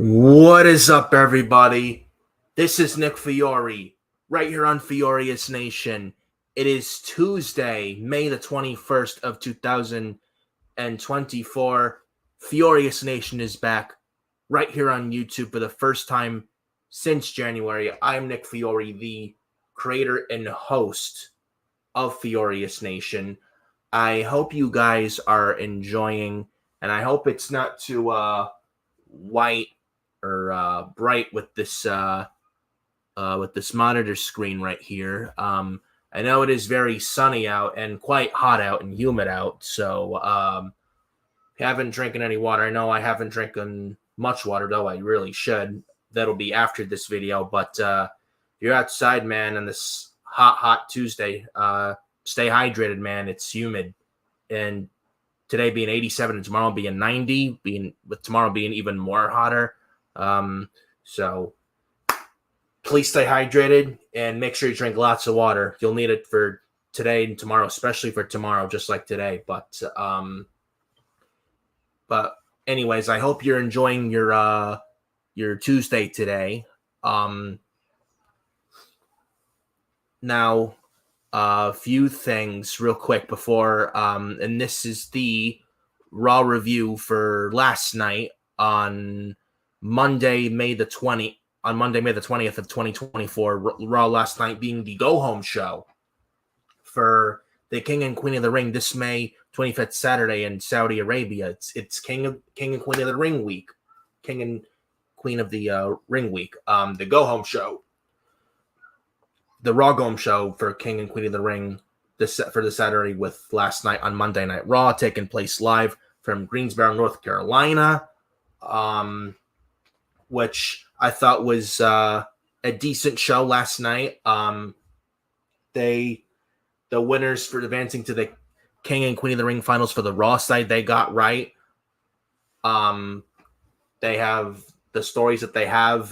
What is up, everybody? This is Nick Fiore, right here on Furious Nation. It is Tuesday, May the 21st of 2024. Furious Nation is back right here on YouTube for the first time since January. I'm Nick Fiore, the creator and host of Furious Nation. I hope you guys are enjoying, and I hope it's not too white or bright with this monitor screen right here. I know it is very sunny out and quite hot out and humid out, so haven't drinking any water. I know I haven't drinking much water, though I really should. That'll be after this video, but you're outside, man, on this hot Tuesday. Stay hydrated, man. It's humid, and today being 87 and tomorrow being 90, with tomorrow being even more hotter. So please stay hydrated and make sure you drink lots of water. You'll need it for today and tomorrow, especially for tomorrow, just like today. But anyways, I hope you're enjoying your Tuesday today. Now, a few things real quick before, and this is the Raw review for last night on Monday, May the 20th of 2024. Raw last night being the go-home show for the King and Queen of the Ring this May 25th, Saturday in Saudi Arabia. It's King and Queen of the Ring week. King and Queen of the Ring week. The go-home show. The Raw go-home show for King and Queen of the Ring for the Saturday with last night on Monday Night Raw, taking place live from Greensboro, North Carolina, which I thought was a decent show last night. The winners for advancing to the King and Queen of the Ring finals for the Raw side, they got right. They have the stories that they have,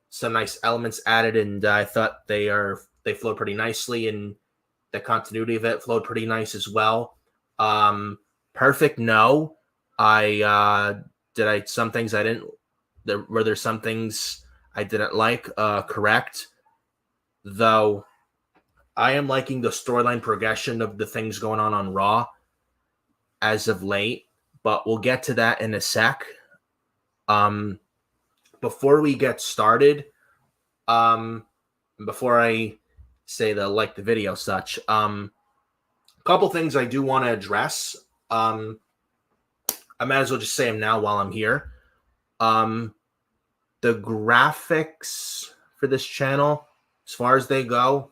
some nice elements added, and I thought they flowed pretty nicely, and the continuity of it flowed pretty nice as well. Perfect? No. Some things I didn't. Were there some things I didn't like? Correct. Though I am liking the storyline progression of the things going on Raw as of late, but we'll get to that in a sec. Before we get started, before I say the video such, a couple things I do want to address. I might as well just say them now while I'm here. The graphics for this channel, as far as they go,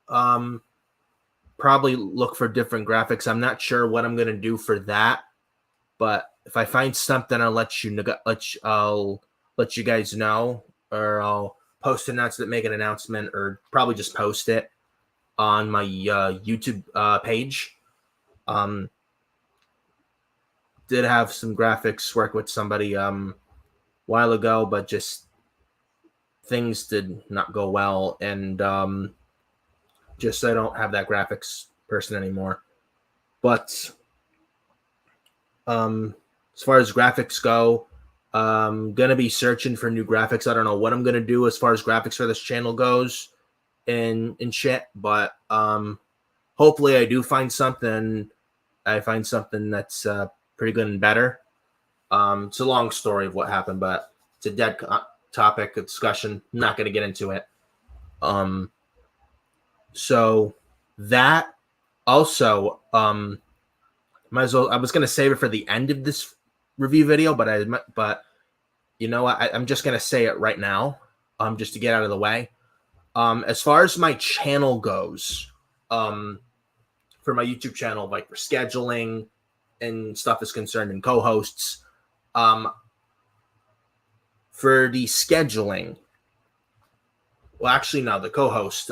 probably look for different graphics. I'm not sure what I'm gonna do for that, but if I find something, I'll let you guys know, or I'll post an announcement, make an announcement, or probably just post it on my YouTube page. Did have some graphics work with somebody while ago, but just things did not go well, and just I don't have that graphics person anymore. But as far as graphics go, I'm gonna be searching for new graphics. I don't know what I'm gonna do as far as graphics for this channel goes and shit, but hopefully I do find something. I find something that's pretty good and better. It's a long story of what happened, but it's a dead topic of discussion. I'm not gonna get into it. So that also, might as well. I was gonna save it for the end of this review video, but you know what? I'm just gonna say it right now, just to get out of the way. As far as my channel goes, for my YouTube channel, like for scheduling and stuff is concerned, and co-hosts, for the scheduling, well, actually, no, the co-host,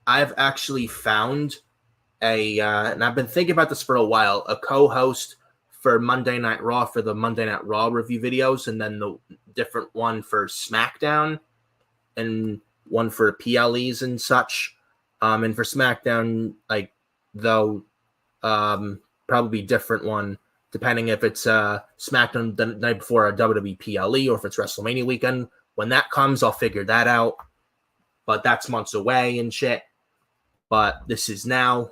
I've actually found and I've been thinking about this for a while, a co-host for Monday Night Raw for the Monday Night Raw review videos, and then the different one for SmackDown, and one for PLEs and such. And for SmackDown, probably different one depending if it's SmackDown the night before a WWE PLE or if it's WrestleMania weekend. When that comes, I'll figure that out. But that's months away and shit. But this is now.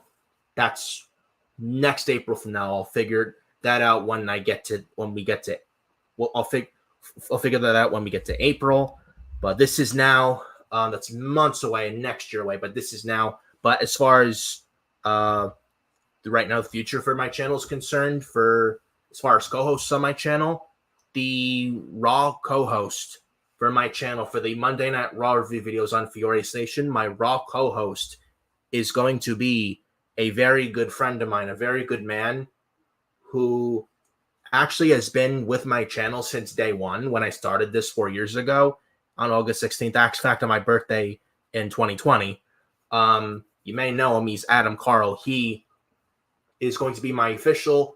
That's next April from now. I'll figure that out when we get to. Well, I'll figure that out when we get to April. But this is now. That's months away and next year away. But this is now. But as far as right now, the future for my channel is concerned, as far as co-hosts on my channel, the Raw co-host for my channel for the Monday Night Raw review videos on Fiore Station, my Raw co-host is going to be a very good friend of mine, a very good man who actually has been with my channel since day one when I started this 4 years ago on August 16th, in fact, on my birthday in 2020. You may know him. He's Adam Carl. He is going to be my official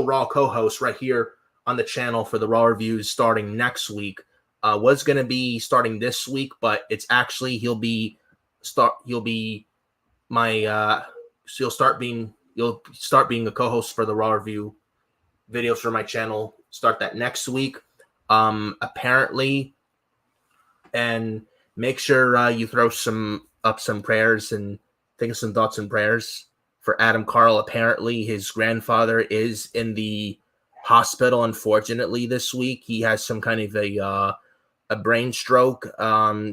Raw co-host right here on the channel for the Raw reviews starting next week. Was going to be starting this week, but it's actually he'll start being a co-host for the Raw review videos for my channel. Start that next week. Apparently, and make sure you throw some prayers and think of some thoughts and prayers for Adam Carl. Apparently, his grandfather is in the hospital, unfortunately, this week. He has some kind of a brain stroke.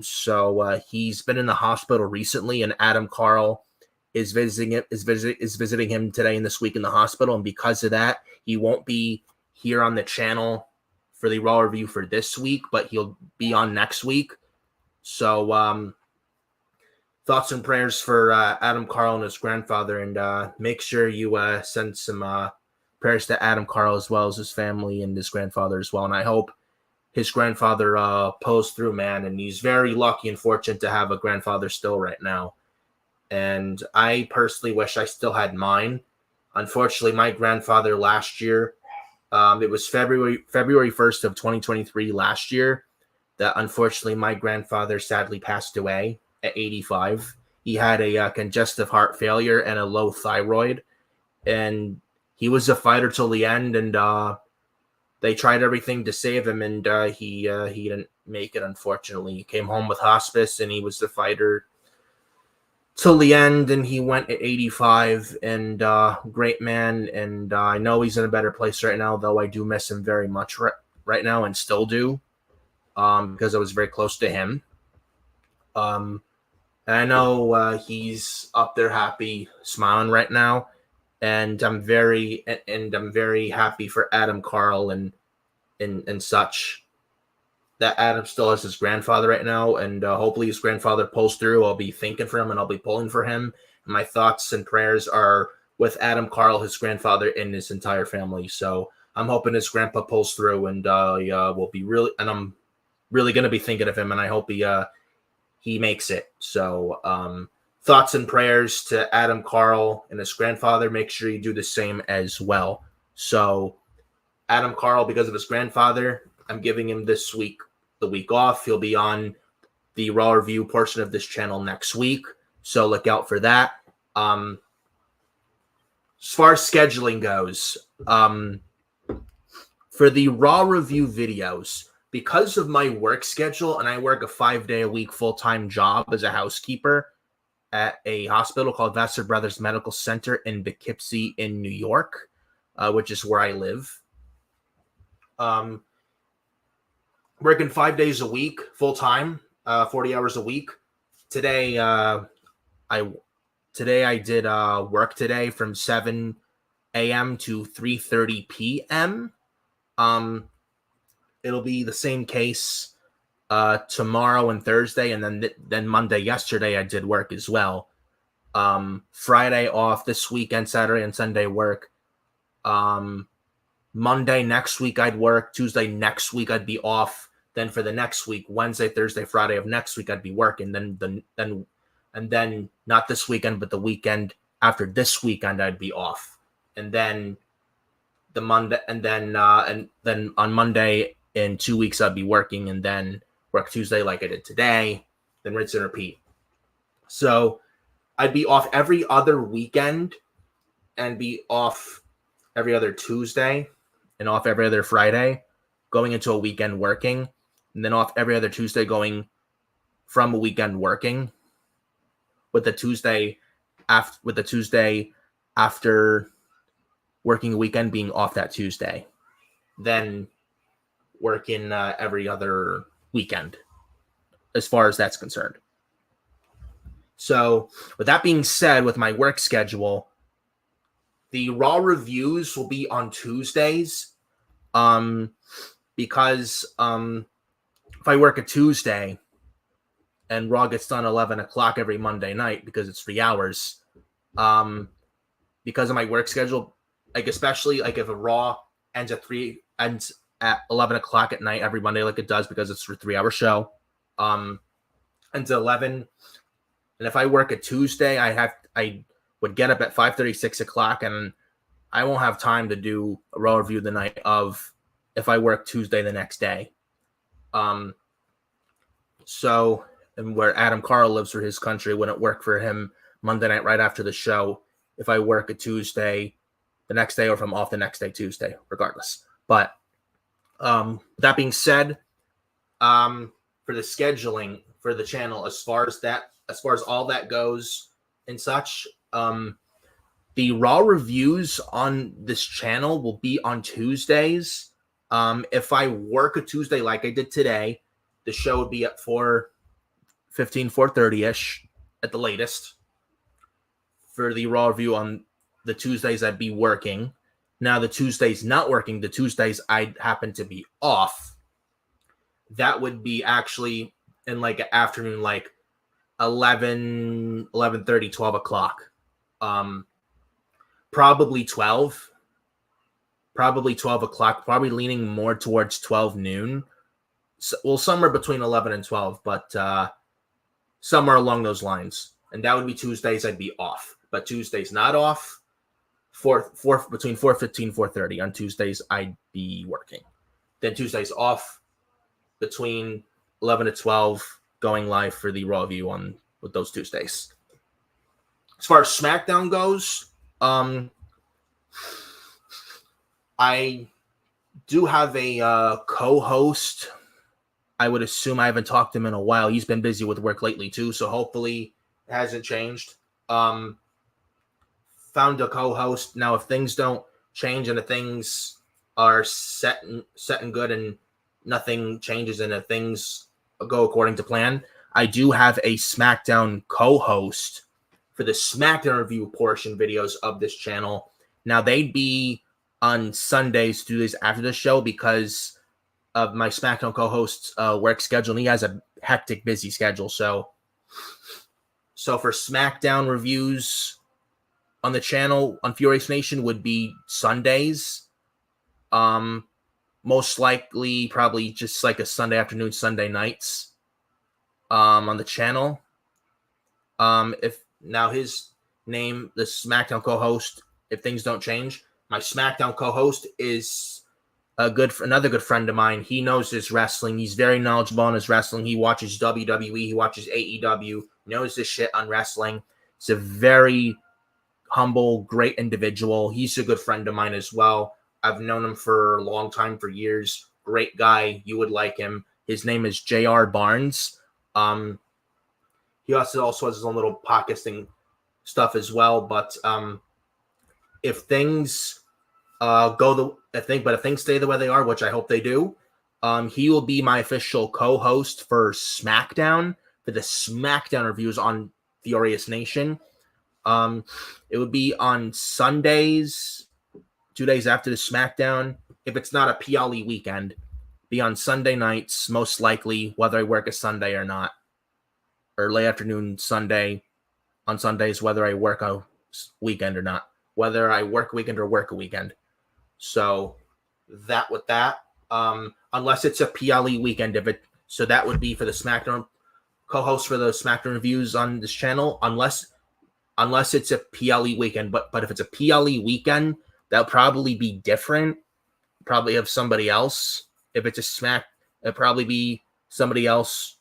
So he's been in the hospital recently, and Adam Carl is visiting him today and this week in the hospital. And because of that, he won't be here on the channel for the Raw review for this week, but he'll be on next week. So thoughts and prayers for Adam Carl and his grandfather, and make sure you send some prayers to Adam Carl as well as his family and his grandfather as well. And I hope his grandfather pulls through, man. And he's very lucky and fortunate to have a grandfather still right now. And I personally wish I still had mine. Unfortunately, my grandfather last year, it was February 1st of 2023 last year, that unfortunately my grandfather sadly passed away at 85. He had a congestive heart failure and a low thyroid, and he was a fighter till the end. And they tried everything to save him, and he didn't make it. Unfortunately, he came home with hospice, and he was the fighter till the end. And he went at 85. And great man. And I know he's in a better place right now, though I do miss him very much right now, and still do, because I was very close to him. And I know he's up there happy, smiling right now. And I'm very happy for Adam Carl and such, that Adam still has his grandfather right now, and hopefully his grandfather pulls through. I'll be thinking for him, and I'll be pulling for him. And my thoughts and prayers are with Adam Carl, his grandfather, and his entire family. So I'm hoping his grandpa pulls through, and will be really, and I'm really going to be thinking of him, and I hope he makes it. So thoughts and prayers to Adam Carl and his grandfather. Make sure you do the same as well. So Adam Carl, because of his grandfather, I'm giving him the week off. He'll be on the Raw review portion of this channel next week, so look out for that. As far as scheduling goes, for the Raw review videos, because of my work schedule, and I work a 5-day-a-week full-time job as a housekeeper at a hospital called Vassar Brothers Medical Center in Poughkeepsie in New York, which is where I live. Working 5 days a week, full-time, 40 hours a week. Today, I did work today from 7 a.m. to 3:30 p.m. It'll be the same case tomorrow and Thursday, and then Monday. Yesterday I did work as well. Friday off, this weekend, Saturday and Sunday work. Monday next week I'd work. Tuesday next week I'd be off. Then for the next week, Wednesday, Thursday, Friday of next week I'd be working. Then not this weekend, but the weekend after this weekend I'd be off. And then the Monday, and then on Monday in 2 weeks I'd be working, and then work Tuesday like I did today, then rinse and repeat. So I'd be off every other weekend and be off every other Tuesday and off every other Friday, going into a weekend working, and then off every other Tuesday going from a weekend working, with the Tuesday after working a weekend being off that Tuesday, then working every other weekend, as far as that's concerned. So, with that being said, with my work schedule, the Raw reviews will be on Tuesdays, because if I work a Tuesday and Raw gets done 11 o'clock every Monday night because it's 3 hours, because of my work schedule, like especially like if a Raw ends at 11 o'clock at night every Monday, like it does because it's a 3 hour show, ends at 11. And if I work a Tuesday, I would get up at 5:30, 6 o'clock, and I won't have time to do a Raw review the night of if I work Tuesday the next day. So, and where Adam Carl lives for his country, wouldn't work for him Monday night right after the show if I work a Tuesday the next day or if I'm off the next day Tuesday, regardless. But that being said, for the scheduling for the channel, as far as all that goes and such, the Raw reviews on this channel will be on Tuesdays. If I work a Tuesday like I did today, the show would be at 4:15, 4:30-ish at the latest. For the Raw review on the Tuesdays, I'd be working. Now, the Tuesdays not working, the Tuesdays I happen to be off, that would be actually in like an afternoon, like 11, 11:30, 12 o'clock. Probably 12 o'clock, probably leaning more towards 12 noon. So, well, somewhere between 11 and 12, but somewhere along those lines. And that would be Tuesdays I'd be off. But Tuesdays not off, between 4:15, 4:30. On Tuesdays I'd be working. Then Tuesdays off between 11 to 12, going live for the Raw view on with those Tuesdays. As far as SmackDown goes, I do have a co-host. I would assume I haven't talked to him in a while. He's been busy with work lately too, so hopefully it hasn't changed. Found a co-host. Now, if things don't change and the things are set and good and nothing changes and if things go according to plan, I do have a SmackDown co-host for the SmackDown review portion videos of this channel. Now, they'd be on Sundays, 2 days after the show because of my SmackDown co-host's work schedule. And he has a hectic, busy schedule. So for SmackDown reviews on the channel on Furious Nation would be Sundays. Most likely, probably just like a Sunday afternoon, Sunday nights on the channel. If now his name, the SmackDown co-host, if things don't change, my SmackDown co-host is another good friend of mine. He knows his wrestling. He's very knowledgeable on his wrestling. He watches WWE. He watches AEW. Knows this shit on wrestling. He's a very humble, great individual. He's a good friend of mine as well. I've known him for a long time, for years. Great guy. You would like him. His name is J.R. Barnes. He also has his own little podcasting stuff as well. But if things if things stay the way they are, which I hope they do, he will be my official co-host for SmackDown, for the SmackDown reviews on Furious Nation. It would be on Sundays, 2 days after the SmackDown. If it's not a PLE weekend, be on Sunday nights, most likely, whether I work a Sunday or not, or late afternoon Sunday on Sundays, whether I work a weekend or not, whether I work a weekend or work a weekend. So that with that, unless it's a PLE weekend, so that would be for the SmackDown co-host for the SmackDown reviews on this channel, unless it's a PLE weekend. But if it's a PLE weekend, that'll probably be different. Probably have somebody else. If it's a it'll probably be somebody else.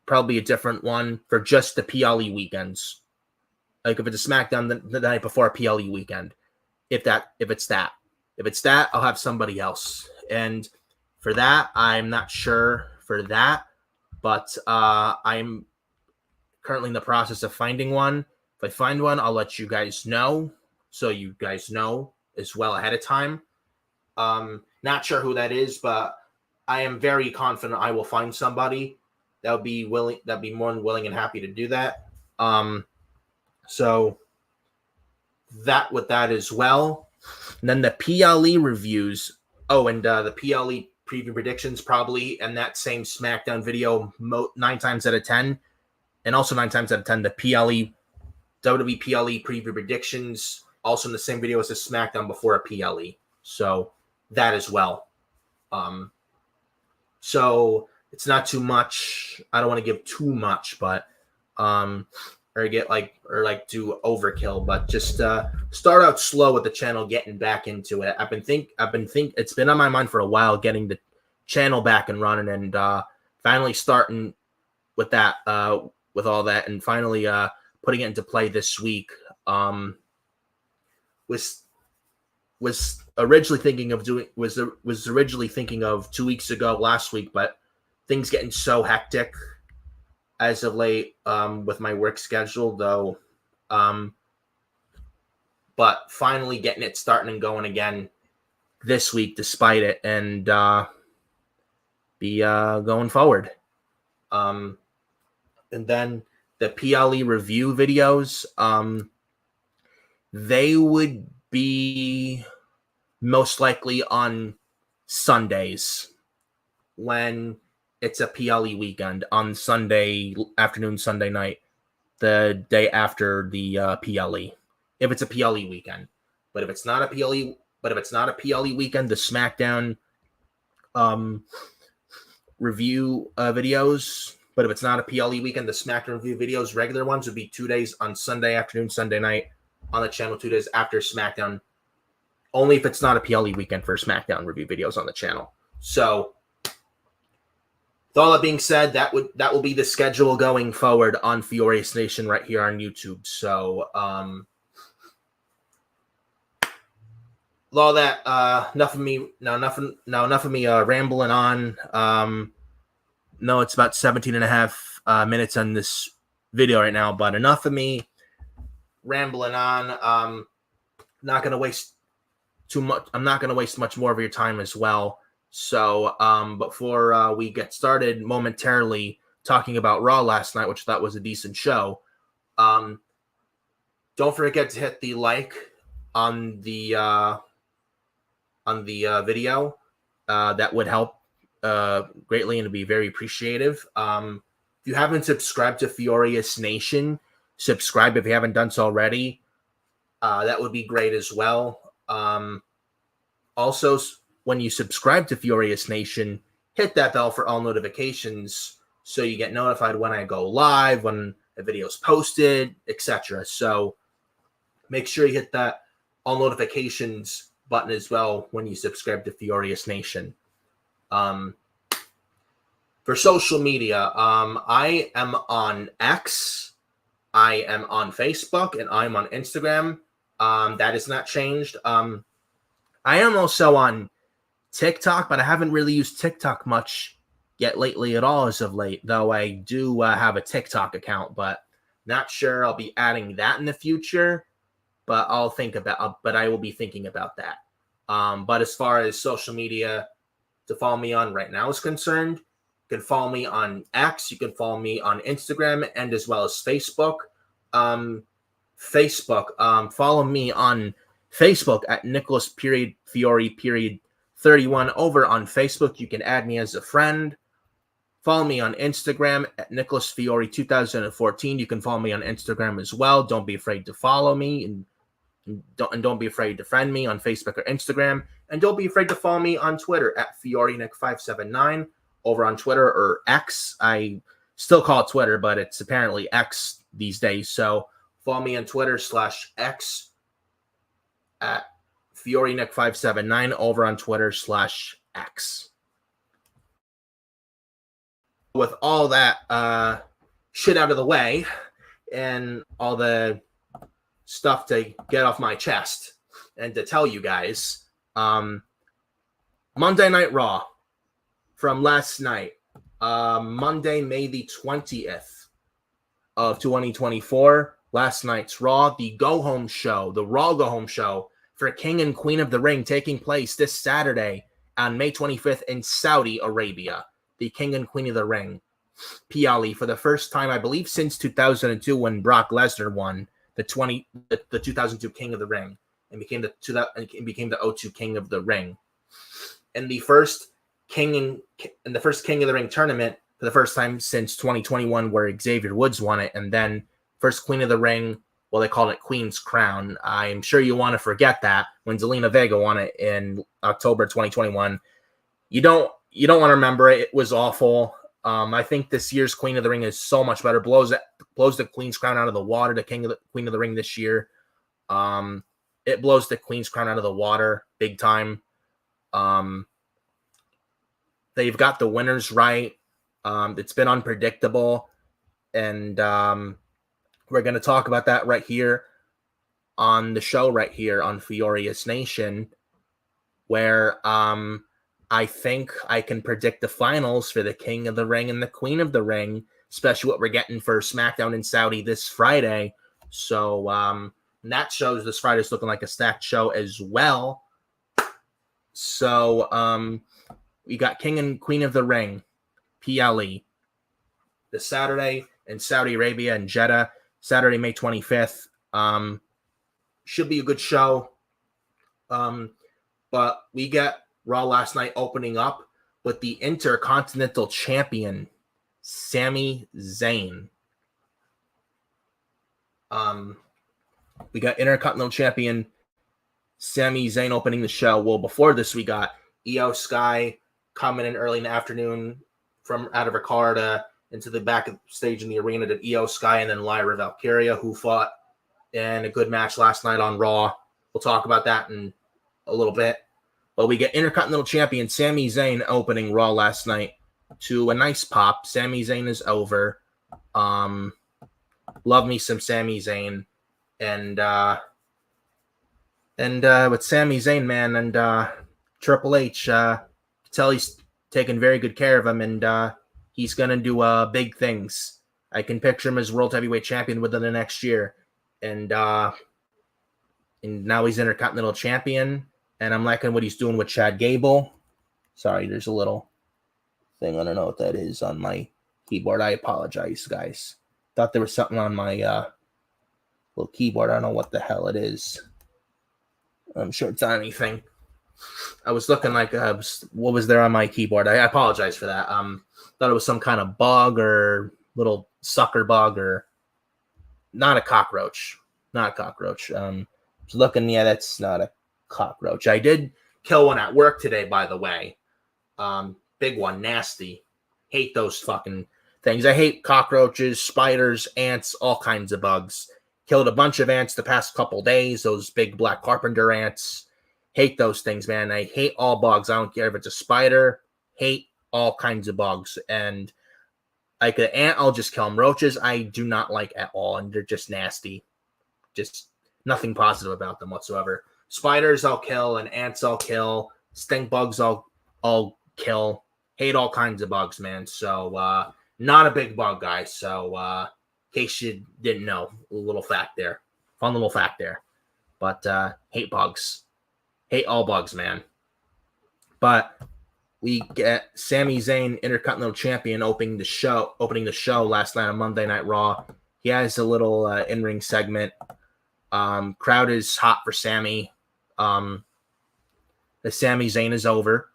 Probably a different one for just the PLE weekends. Like if it's a SmackDown the night before a PLE weekend, if it's that. If it's that, I'll have somebody else. And for that, I'm not sure for that, but I'm currently in the process of finding one. If I find one, I'll let you guys know, so you guys know as well ahead of time. Not sure who that is, but I am very confident I will find somebody that would be willing, that'd be more than willing and happy to do that. So that with that as well. And then the PLE reviews. Oh, and the PLE preview predictions probably in that same SmackDown video 9 times out of 10. And also 9 times out of 10, the WWE PLE preview predictions also in the same video as the SmackDown before a PLE. So that as well. So it's not too much. I don't want to give too much, but or do overkill, but just start out slow with the channel, getting back into it. I've been it's been on my mind for a while, getting the channel back and running, and finally starting with that, with all that, and finally putting it into play this week. Was originally thinking of 2 weeks ago, last week, but things getting so hectic as of late with my work schedule, though. But finally getting it starting and going again this week, despite it, and be going forward. And then the PLE review videos, they would be most likely on Sundays when it's a PLE weekend, on Sunday afternoon, Sunday night, the day after the PLE, if it's a PLE weekend. But if it's not a PLE weekend, the SmackDown review videos. But if it's not a PLE weekend, the SmackDown review videos, regular ones, would be 2 days on Sunday afternoon, Sunday night on the channel, 2 days after SmackDown. Only if it's not a PLE weekend for SmackDown review videos on the channel. So, with all that being said, that will be the schedule going forward on Furious Nation right here on YouTube. So, with all that, enough of me rambling on. No, it's about 17 and a half minutes on this video right now, but enough of me rambling on. I'm not going to waste much more of your time as well. So before we get started momentarily talking about Raw last night, which I thought was a decent show, don't forget to hit the like on the video. That would help greatly and to be very appreciative. If you haven't subscribed to Furious Nation, subscribe if you haven't done so already. That would be great as well. Also, when you subscribe to Furious Nation, hit that bell for all notifications so you get notified when I go live, when a video is posted, etc. So make sure you hit that all notifications button as well when you subscribe to Furious Nation. For social media, I am on X, I am on Facebook, and I'm on Instagram. That has not changed. I am also on TikTok, but I haven't really used TikTok much yet lately at all as of late, though I do have a TikTok account, but not sure I'll be adding that in the future, but I will be thinking about that. But as far as social media to follow me on right now is concerned, you can follow me on X, you can follow me on Instagram, and as well as Facebook. Follow me on Facebook at Nicholas.Fiore.31 over on Facebook. You can add me as a friend. Follow me on Instagram at NicholasFiore2014. You can follow me on Instagram as well. Don't be afraid to follow me, and don't be afraid to friend me on Facebook or Instagram. And don't be afraid to follow me on Twitter at FioreNick579 over on Twitter, or X. I still call it Twitter, but it's apparently X these days. So follow me on Twitter /X at FioreNick579 over on Twitter /X. With all that shit out of the way and all the stuff to get off my chest and to tell you guys, Monday Night Raw from last night. Monday, May the 20th of 2024. Last night's Raw, the go-home show, the Raw go-home show for King and Queen of the Ring, taking place this Saturday on May 25th in Saudi Arabia. The King and Queen of the Ring, PLE, for the first time, I believe, since 2002 when Brock Lesnar won the 2002 King of the Ring and became the 02 King of the Ring. And the first King of the Ring tournament for the first time since 2021, where Xavier Woods won it, and then first Queen of the Ring. Well, they called it Queen's Crown. I'm sure you want to forget that when Zelina Vega won it in October 2021. You don't want to remember it. It was awful. I think this year's Queen of the Ring is so much better. Blows the Queen's Crown out of the water. The Queen of the Ring this year. It blows the Queen's Crown out of the water big time. They've got the winners right. It's been unpredictable, and we're going to talk about that right here on the show, right here on Furious Nation, where I think I can predict the finals for the King of the Ring and the Queen of the Ring, especially what we're getting for SmackDown in Saudi this Friday. So that shows this Friday's looking like a stacked show as well. So we got King and Queen of the Ring, PLE, the Saturday in Saudi Arabia and Jeddah, Saturday, May 25th. Should be a good show. But we get Raw last night opening up with the Intercontinental Champion, Sami Zayn. We got Intercontinental Champion Sami Zayn opening the show. Well, before this, we got Io Sky coming in early in the afternoon from out of her car into the back of the stage in the arena to Io Sky and then Lyra Valkyria, who fought in a good match last night on Raw. We'll talk about that in a little bit. But we get Intercontinental Champion Sami Zayn opening Raw last night to a nice pop. Sami Zayn is over. Love me some Sami Zayn. And with Sami Zayn, man, and Triple H, tell he's taking very good care of him, and he's going to do big things. I can picture him as World Heavyweight Champion within the next year. And now he's Intercontinental Champion, and I'm liking what he's doing with Chad Gable. Sorry, there's a little thing. I don't know what that is on my keyboard. I apologize, guys. Thought there was something on my little keyboard. I don't know what the hell it is. I'm sure it's not anything. I was looking like what was there on my keyboard. I apologize for that. Thought it was some kind of bug or little sucker bug or not a cockroach. Not a cockroach. Was looking, yeah, that's not a cockroach. I did kill one at work today, by the way. Big one, nasty. Hate those fucking things. I hate cockroaches, spiders, ants, all kinds of bugs. Killed a bunch of ants the past couple days, those big black carpenter ants. Hate those things, man. I hate all bugs. I don't care if it's a spider. Hate all kinds of bugs. And like an ant, I'll just kill them. Roaches, I do not like at all, and they're just nasty. Just nothing positive about them whatsoever. Spiders, I'll kill, and ants, I'll kill. Stink bugs, I'll kill. Hate all kinds of bugs, man. So, not a big bug guy. So, in case you didn't know, a little fact there. Fun little fact there. But hate bugs. Hate all bugs, man. But we get Sami Zayn, Intercontinental Champion, opening the show last night on Monday Night Raw. He has a little in-ring segment. Crowd is hot for Sami. The Sami Zayn is over.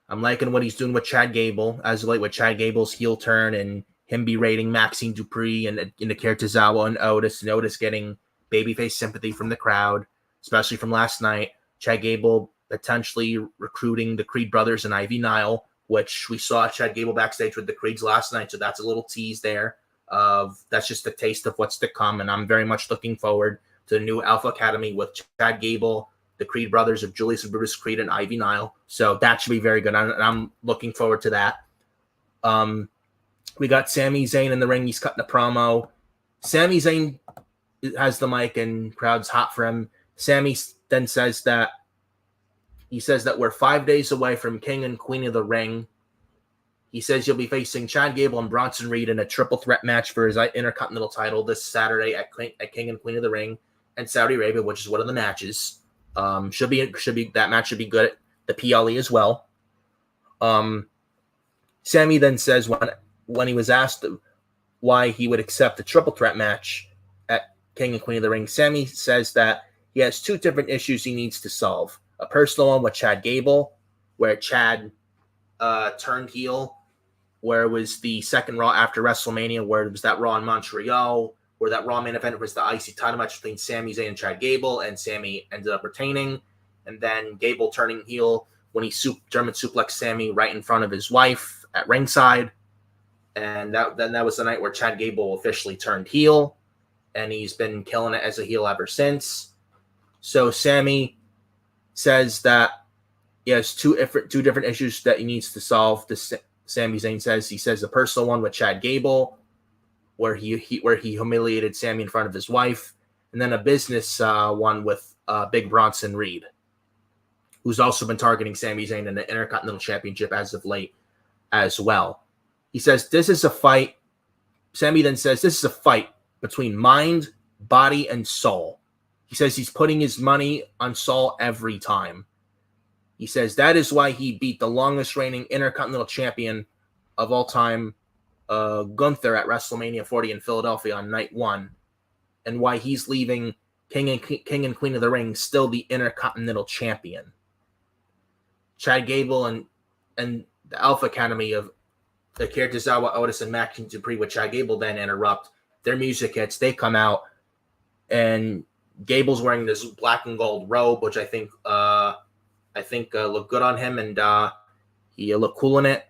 I'm liking what he's doing with Chad Gable, as late with Chad Gable's heel turn and him berating Maxine Dupree and Akira Tozawa and Otis getting babyface sympathy from the crowd, especially from last night. Chad Gable potentially recruiting the Creed brothers and Ivy Nile, which we saw Chad Gable backstage with the Creeds last night. So that's a little tease there. That's just a taste of what's to come. And I'm very much looking forward to the new Alpha Academy with Chad Gable, the Creed brothers of Julius and Brutus Creed, and Ivy Nile. So that should be very good. And I'm looking forward to that. We got Sami Zayn in the ring. He's cutting a promo. Sami Zayn has the mic and crowd's hot for him. Sami then says that He says that we're 5 days away from King and Queen of the Ring. He says you'll be facing Chad Gable and Bronson Reed in a triple threat match for his Intercontinental title this Saturday at King and Queen of the Ring in Saudi Arabia, which is one of the matches. Should be that match should be good at the PLE as well. Sammy then says when he was asked why he would accept the triple threat match at King and Queen of the Ring, Sammy says that he has two different issues he needs to solve. A personal one with Chad Gable, where Chad turned heel, where it was the second Raw after WrestleMania, where it was that Raw in Montreal, where that Raw main event was the IC title match between Sami Zayn and Chad Gable, and Sammy ended up retaining. And then Gable turning heel when he German suplexed Sammy right in front of his wife at ringside. And that was the night where Chad Gable officially turned heel, and he's been killing it as a heel ever since. So Sammy says that he has two different issues that he needs to solve. Sami Zayn says the personal one with Chad Gable, where he humiliated Sammy in front of his wife, and then a business one with Big Bronson Reed, who's also been targeting Sami Zayn in the Intercontinental Championship as of late as well. He says this is a fight. Sammy then says this is a fight between mind, body, and soul. He says he's putting his money on Soul every time. He says that is why he beat the longest reigning Intercontinental Champion of all time, Gunther, at WrestleMania 40 in Philadelphia on night one, and why he's leaving King and Queen of the Ring still the Intercontinental Champion. Chad Gable and the Alpha Academy of Akira Tozawa, Otis, and Maxine Dupree with Chad Gable then interrupt. Their music hits. They come out, and Gable's wearing this black and gold robe, which I think looked good on him, and he looked cool in it.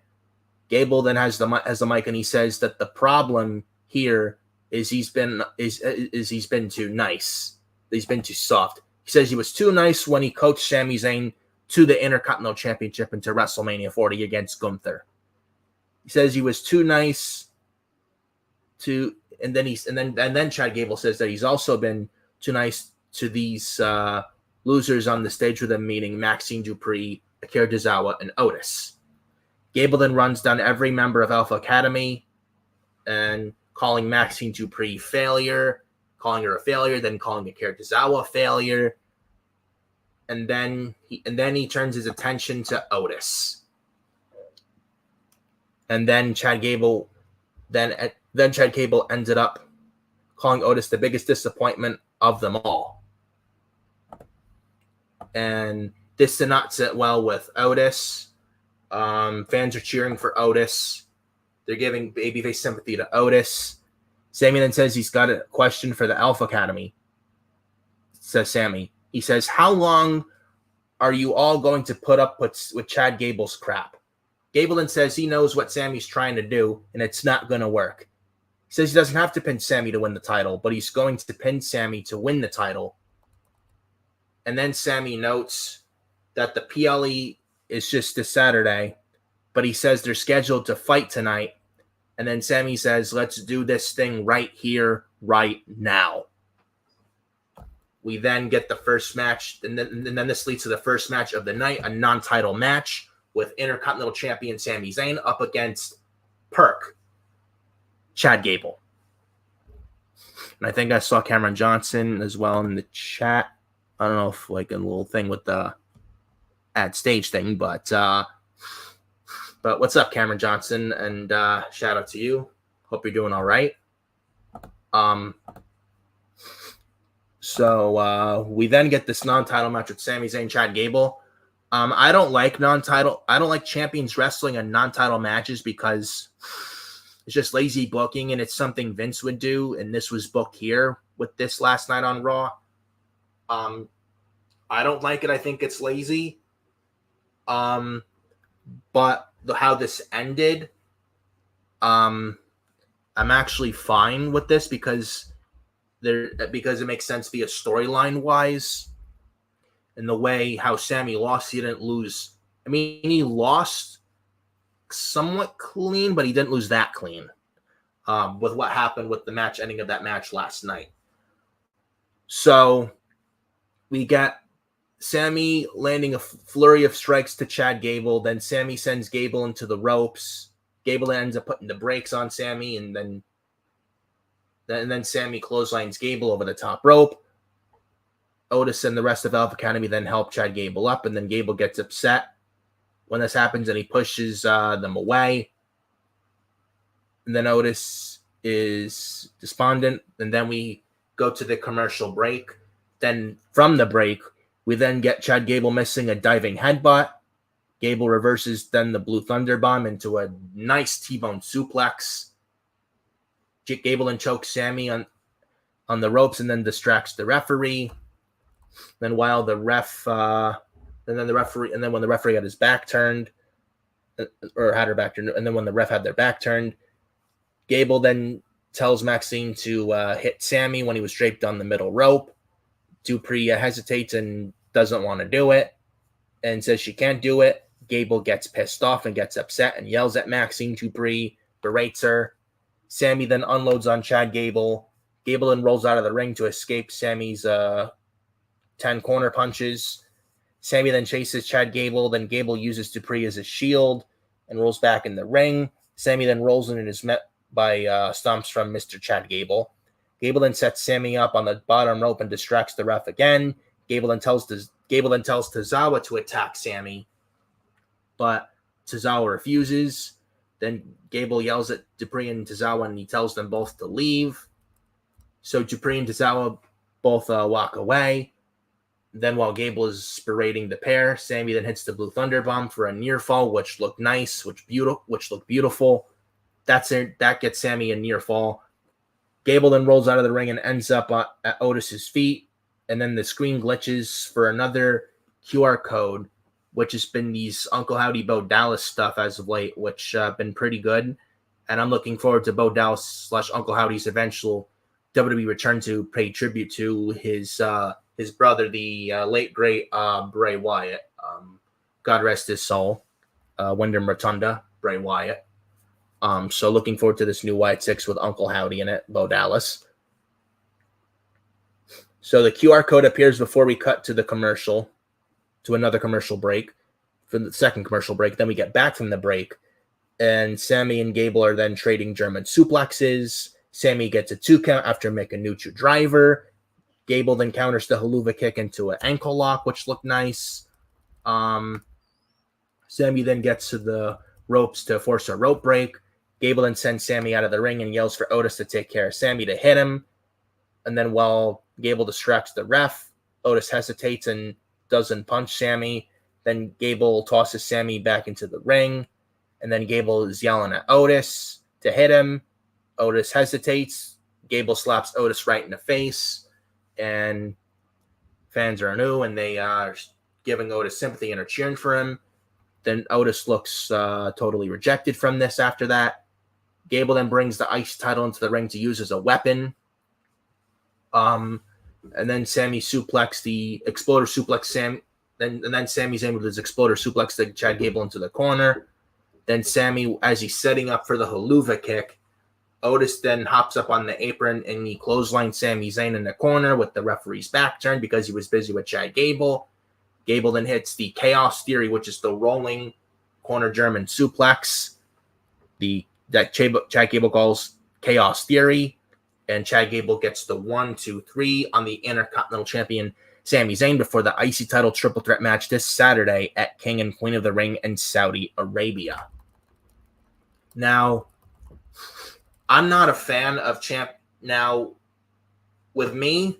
Gable then has the mic, and he says that the problem here is he's been too nice. He's been too soft. He says he was too nice when he coached Sami Zayn to the Intercontinental Championship and to WrestleMania 40 against Gunther. He says he was too nice to, and then Chad Gable says that he's also been too nice to these losers on the stage with him, meaning Maxine Dupree, Akira Tozawa, and Otis. Gable then runs down every member of Alpha Academy and calling Maxine Dupree calling her a failure, then calling Akira Tozawa a failure. And then he turns his attention to Otis. And then Chad Gable ended up calling Otis the biggest disappointment of them all. And this did not sit well with Otis. Fans are cheering for Otis. They're giving babyface sympathy to Otis. Sammy then says he's got a question for the Alpha Academy. Says Sammy. He says, how long are you all going to put up with Chad Gable's crap? Gable then says he knows what Sammy's trying to do, and it's not going to work. He says he doesn't have to pin Sammy to win the title, but he's going to pin Sammy to win the title. And then Sammy notes that the PLE is just this Saturday, but he says they're scheduled to fight tonight. And then Sammy says, let's do this thing right here, right now. We then get the first match, and then this leads to the first match of the night, a non-title match with Intercontinental Champion Sami Zayn up against Perk, Chad Gable. And I think I saw Cameron Johnson as well in the chat. I don't know if like a little thing with the ad stage thing, but what's up, Cameron Johnson? And shout out to you. Hope you're doing all right. So we then get this non-title match with Sami Zayn, Chad Gable. I don't like champions wrestling in non-title matches because it's just lazy booking, and it's something Vince would do, and this was booked here with this last night on Raw. I don't like it. I think it's lazy. But how this ended, I'm actually fine with this because it makes sense via storyline wise. And the way how Sammy lost, he didn't lose. I mean, he lost somewhat clean, but he didn't lose that clean with what happened with the match ending of that match last night. So we get Sammy landing a flurry of strikes to Chad Gable. Then Sammy sends Gable into the ropes. Gable ends up putting the brakes on Sammy, and then Sammy clotheslines Gable over the top rope. Otis and the rest of Alpha Academy then help Chad Gable up, and then Gable gets upset when this happens, and he pushes them away. And then Otis is despondent, and then we go to the commercial break. Then from the break, we then get Chad Gable missing a diving headbutt. Gable reverses then the Blue Thunder Bomb into a nice T-bone suplex. Gable then chokes Sammy on the ropes and then distracts the referee. Then while the ref, when the referee had his back turned, or had her back turned, and then when the ref had their back turned, Gable then tells Maxine to hit Sammy when he was draped on the middle rope. Dupree hesitates and doesn't want to do it and says she can't do it. Gable gets pissed off and gets upset and yells at Maxine. Dupree berates her. Sammy then unloads on Chad Gable. Gable then rolls out of the ring to escape Sammy's 10 corner punches. Sammy then chases Chad Gable. Then Gable uses Dupree as a shield and rolls back in the ring. Sammy then rolls in and is met by stomps from Mr. Chad Gable. Gable then sets Sammy up on the bottom rope and distracts the ref again. Gable then tells Tozawa to attack Sammy, but Tozawa refuses. Then Gable yells at Dupree and Tozawa, and he tells them both to leave. So Dupree and Tozawa both walk away. Then while Gable is berating the pair, Sammy then hits the Blue Thunder Bomb for a near fall, which looked nice, which looked beautiful. That gets Sammy a near fall. Gable then rolls out of the ring and ends up at Otis's feet. And then the screen glitches for another QR code, which has been these Uncle Howdy Bo Dallas stuff as of late, which have been pretty good. And I'm looking forward to Bo Dallas / Uncle Howdy's eventual WWE return to pay tribute to his brother, the late great Bray Wyatt. God rest his soul. Wyndham Rotunda, Bray Wyatt. So looking forward to this new Wyatt 6 with Uncle Howdy in it, Bo Dallas. So the QR code appears before we cut to another commercial break, for the second commercial break. Then we get back from the break, and Sammy and Gable are then trading German suplexes. Sammy gets a 2 count after making a Nuchu driver. Gable then counters the haluva kick into an ankle lock, which looked nice. Sammy then gets to the ropes to force a rope break. Gable then sends Sammy out of the ring and yells for Otis to take care of Sammy to hit him. And then while Gable distracts the ref, Otis hesitates and doesn't punch Sammy. Then Gable tosses Sammy back into the ring. And then Gable is yelling at Otis to hit him. Otis hesitates. Gable slaps Otis right in the face. And fans are new, and they are giving Otis sympathy and are cheering for him. Then Otis looks totally rejected from this after that. Gable then brings the IC title into the ring to use as a weapon. And then Sammy suplex the exploder suplex Sam. And then Sammy's in with his exploder suplex to Chad Gable into the corner. Then Sammy, as he's setting up for the haluva kick, Otis then hops up on the apron and he clotheslines Sami Zayn in the corner with the referee's back turned because he was busy with Chad Gable. Gable then hits the Chaos Theory, which is the rolling corner German suplex. That Chad Gable calls Chaos Theory. And Chad Gable gets the 1, 2, 3 on the Intercontinental Champion Sami Zayn before the IC title triple threat match this Saturday at King and Queen of the Ring in Saudi Arabia. Now, I'm not a fan of with me,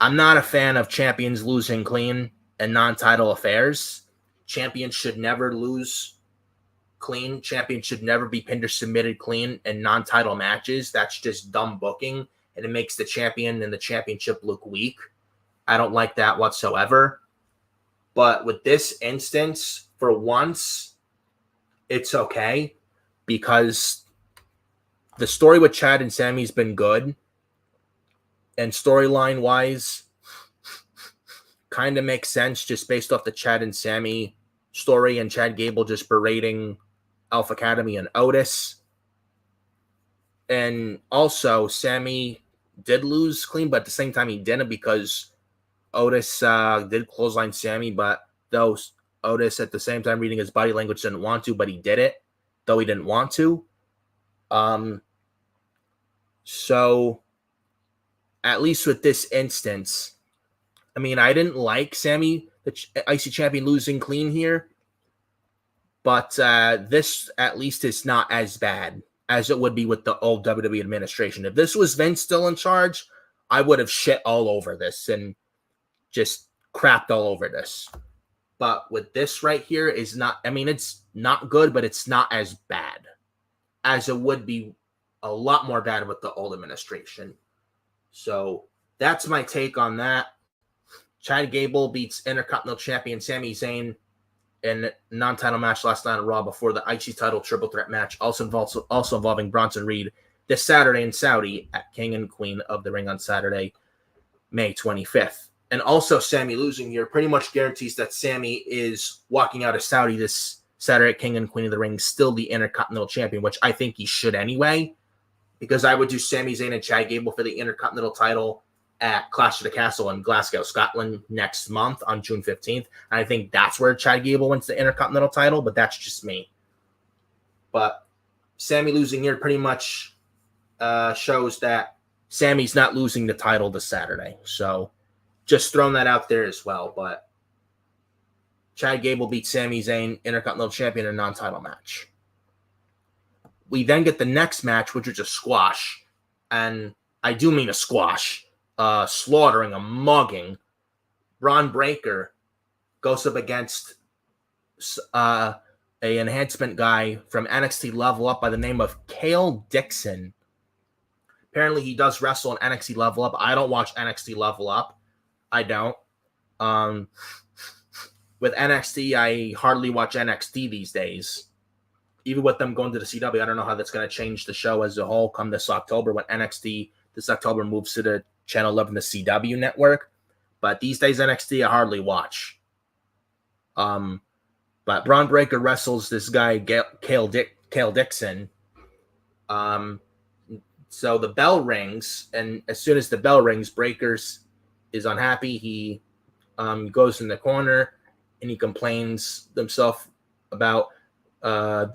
I'm not a fan of champions losing clean and non-title affairs. Champions should never lose clean. Champions should never be pinned or submitted clean in non-title matches. That's just dumb booking, and it makes the champion and the championship look weak. I don't like that whatsoever. But with this instance, for once, it's okay because the story with Chad and Sammy's been good. And storyline-wise, kind of makes sense just based off the Chad and Sammy story and Chad Gable just berating Alpha Academy and Otis. And also, Sammy did lose clean, but at the same time, he didn't because Otis did clothesline Sammy, but those Otis at the same time reading his body language didn't want to, but he did it, though he didn't want to. So at least with this instance, I mean, I didn't like Sammy, the IC champion, losing clean here, but this at least is not as bad as it would be with the old WWE administration. If this was Vince still in charge, I would have shit all over this and just crapped all over this. But with this right here is not, I mean, it's not good, but it's not as bad as it would be a lot more bad with the old administration. So that's my take on that. Chad Gable beats Intercontinental Champion Sami Zayn in a non-title match last night on Raw before the IC title triple threat match, also involving Bronson Reed, this Saturday in Saudi at King and Queen of the Ring on Saturday, May 25th. And also, Sammy losing here pretty much guarantees that Sammy is walking out of Saudi this Saturday at King and Queen of the Ring, still the Intercontinental Champion, which I think he should anyway, because I would do Sami Zayn and Chad Gable for the Intercontinental title at Clash of the Castle in Glasgow, Scotland next month on June 15th. And I think that's where Chad Gable wins the Intercontinental title, but that's just me. But Sammy losing here pretty much shows that Sammy's not losing the title this Saturday. So just throwing that out there as well. But Chad Gable beats Sami Zayn, Intercontinental Champion, in a non-title match. We then get the next match, which is a squash. And I do mean a squash. Slaughtering, a mugging. Braun Breaker goes up against a enhancement guy from NXT Level Up by the name of Kale Dixon. Apparently he does wrestle in NXT Level Up. I don't watch NXT Level Up. I don't. With NXT, I hardly watch NXT these days. Even with them going to the CW, I don't know how that's going to change the show as a whole come this October when NXT this October moves to the Channel 11, the CW network. But these days, NXT, I hardly watch. But Braun Breaker wrestles this guy, Kale Dixon. So the bell rings, and as soon as the bell rings, Breakers is unhappy. He goes in the corner, and he complains himself about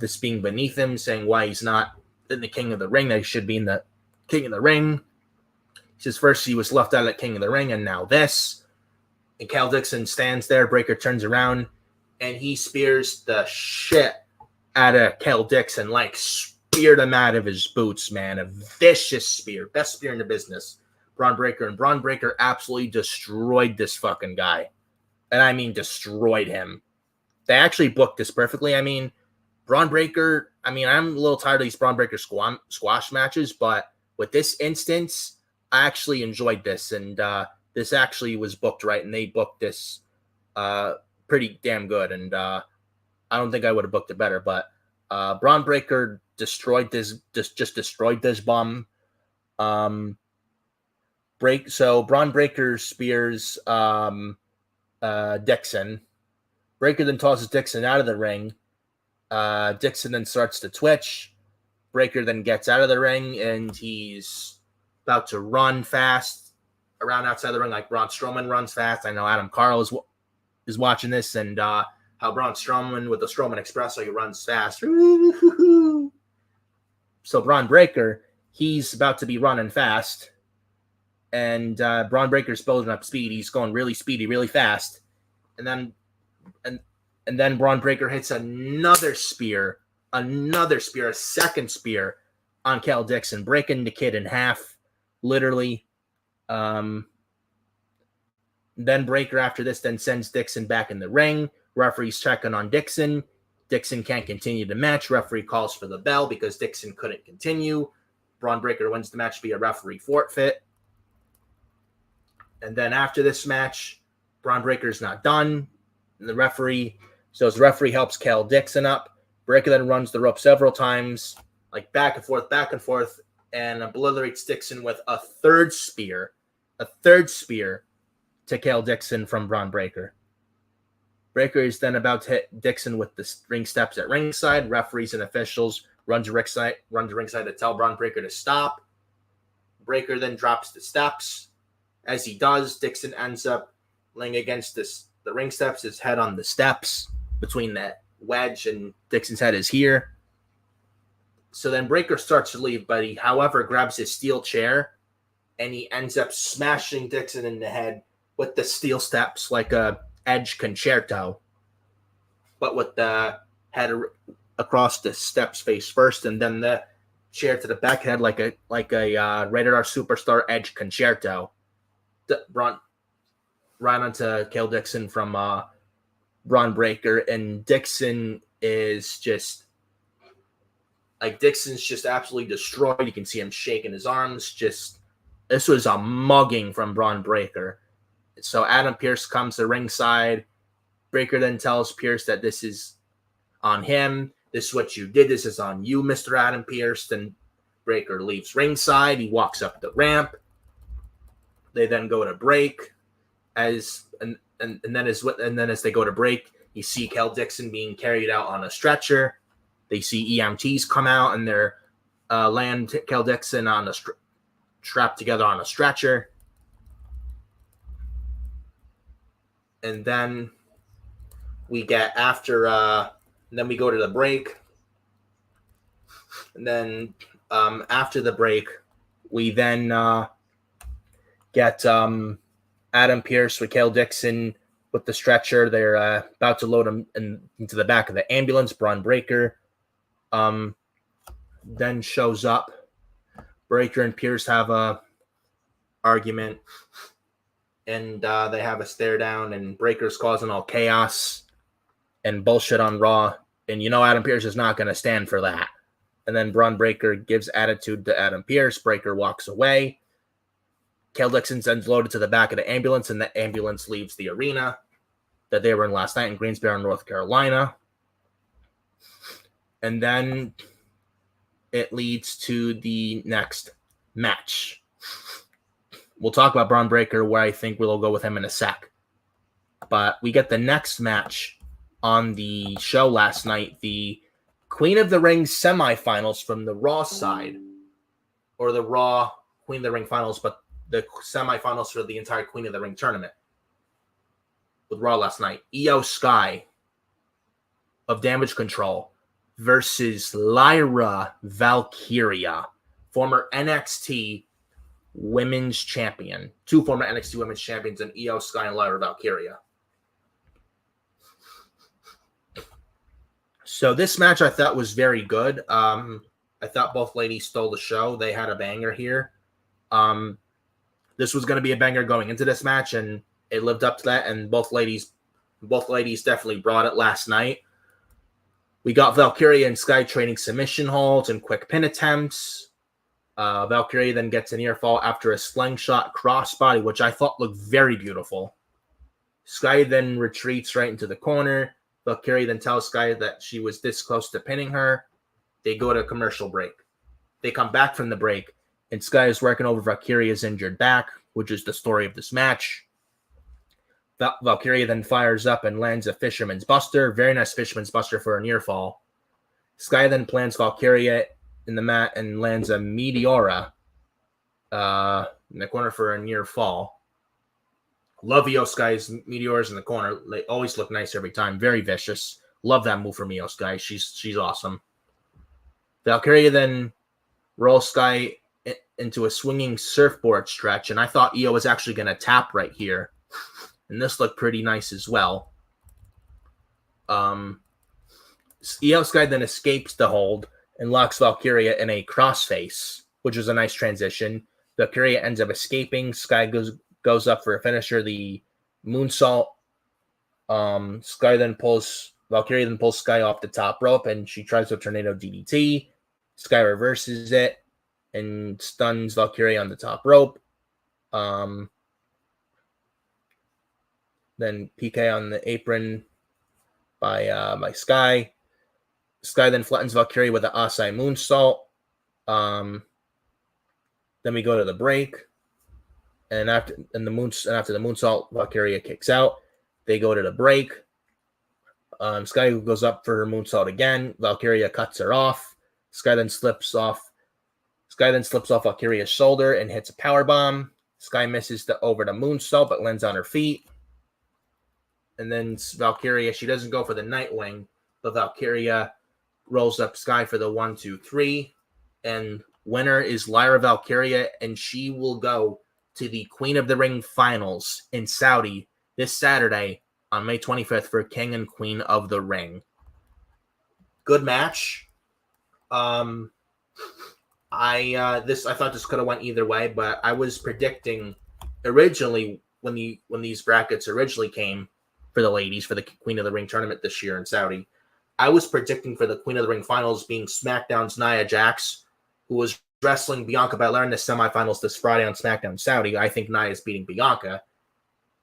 this being beneath him, saying why he's not in the King of the Ring, that he should be in the King of the Ring. He says first he was left out at King of the Ring, and now this. And Kale Dixon stands there. Breaker turns around, and he spears the shit out of Kale Dixon, like speared him out of his boots, man. A vicious spear. Best spear in the business. Braun Breaker. And Braun Breaker absolutely destroyed this fucking guy. And I mean destroyed him. They actually booked this perfectly. I mean, Braun Breaker, I mean, I'm a little tired of these Braun Breaker squash matches, but with this instance, I actually enjoyed this, and this actually was booked right, and they booked this pretty damn good, and I don't think I would have booked it better, but Braun Breaker destroyed this, just destroyed this bum. So Braun Breaker spears Dixon. Breaker then tosses Dixon out of the ring. Dixon then starts to twitch. Breaker then gets out of the ring, and he's about to run fast around outside the ring like Braun Strowman runs fast. I know Adam Carl is watching this, and how Braun Strowman with the Strowman Express, so he runs fast. So Braun Breaker, he's about to be running fast, and Braun Breaker's building up speed. He's going really speedy, really fast, and then Braun Breaker hits another spear, a second spear on Kale Dixon, breaking the kid in half. Literally. Then Breaker after this then sends Dixon back in the ring. Referee's checking on Dixon. Dixon can't continue the match. Referee calls for the bell because Dixon couldn't continue. Braun Breaker wins the match via referee forfeit. And then after this match, Braun Breaker's not done. And the referee helps Kale Dixon up. Breaker then runs the rope several times, like back and forth, and obliterates Dixon with a third spear to Kale Dixon from Braun Breaker. Breaker is then about to hit Dixon with the ring steps at ringside. Referees and officials run to ringside to tell Braun Breaker to stop. Breaker then drops the steps. As he does, Dixon ends up laying against the ring steps, his head on the steps between the wedge and Dixon's head is here. So then Breakker starts to leave, but he, however, grabs his steel chair and he ends up smashing Dixon in the head with the steel steps like a Edge concerto, but with the head across the steps face first, and then the chair to the back head like a Rated R Superstar Edge concerto. Right onto Kale Dixon from Braun Breaker, and Dixon is just Dixon's just absolutely destroyed. You can see him shaking his arms. Just this was a mugging from Braun Breaker. So Adam Pearce comes to ringside. Breaker then tells Pearce that this is on him. This is what you did. This is on you, Mr. Adam Pearce. Then Breaker leaves ringside. He walks up the ramp. They then go to break. And then as they go to break, you see Kel Dixon being carried out on a stretcher. They see EMTs come out and they're land Kel Dixon on a trapped together on a stretcher. And then we get then we go to the break. And then after the break, we then get Adam Pearce with Kale Dixon with the stretcher. They're about to load him into the back of the ambulance. Braun Breaker then shows up. Breaker and Pearce have a argument, and they have a stare down, and Breaker's causing all chaos and bullshit on Raw. And Adam Pearce is not going to stand for that. And then Braun Breaker gives attitude to Adam Pearce. Breaker walks away. Kale Dixon sends loaded to the back of the ambulance, and the ambulance leaves the arena that they were in last night in Greensboro, North Carolina. And then it leads to the next match. We'll talk about Braun Breaker, where I think we'll go with him in a sec. But we get the next match on the show last night, the Queen of the Ring semifinals from the Raw side, or the Raw Queen of the Ring finals, but the semifinals for the entire Queen of the Ring tournament with Raw last night. Io Sky of Damage Control versus Lyra Valkyria, former NXT Women's Champion. Two former NXT Women's Champions in Io Sky and Lyra Valkyria. So this match I thought was very good. I thought both ladies stole the show. They had a banger here. This was going to be a banger going into this match, and it lived up to that. And both ladies definitely brought it last night. We got Valkyria and Sky trading submission holds and quick pin attempts. Valkyria then gets a near fall after a slingshot crossbody, which I thought looked very beautiful. Sky then retreats right into the corner. Valkyria then tells Sky that she was this close to pinning her. They go to a commercial break. They come back from the break, and Sky is working over Valkyria's injured back, which is the story of this match. Valkyria then fires up and lands a Fisherman's Buster. Very nice Fisherman's Buster for a near fall. Sky then plants Valkyria in the mat and lands a Meteora in the corner for a near fall. Love Io Sky's Meteors in the corner. They always look nice every time. Very vicious. Love that move from Io Sky. She's awesome. Valkyria then rolls Sky into a swinging surfboard stretch, and I thought Io was actually going to tap right here. And this looked pretty nice as well. Io Sky then escapes the hold and locks Valkyria in a crossface, which was a nice transition. Valkyria ends up escaping. Sky goes up for a finisher, the moonsault. Valkyria then pulls Sky off the top rope, and she tries a tornado DDT. Sky reverses it and stuns Valkyria on the top rope. Then PK on the apron by Sky. Sky then flattens Valkyria with the Asai moonsault. Then we go to the break. And after the moonsault, Valkyria kicks out. They go to the break. Sky goes up for her moonsault again. Valkyria cuts her off. Sky then slips off Valkyria's shoulder and hits a powerbomb. Sky misses over the moonsault but lands on her feet. and then Valkyria, she doesn't go for the Nightwing, but Valkyria rolls up Sky for the 1, 2, 3, and winner is Lyra Valkyria, and she will go to the Queen of the Ring finals in Saudi this Saturday on May 25th for King and Queen of the Ring. Good match. I thought this could have went either way, but I was predicting originally when these brackets originally came for the ladies for the Queen of the Ring tournament this year in Saudi, I was predicting for the Queen of the Ring finals being SmackDown's Nia Jax, who was wrestling Bianca Belair in the semifinals this Friday on SmackDown Saudi. I think Nia is beating Bianca.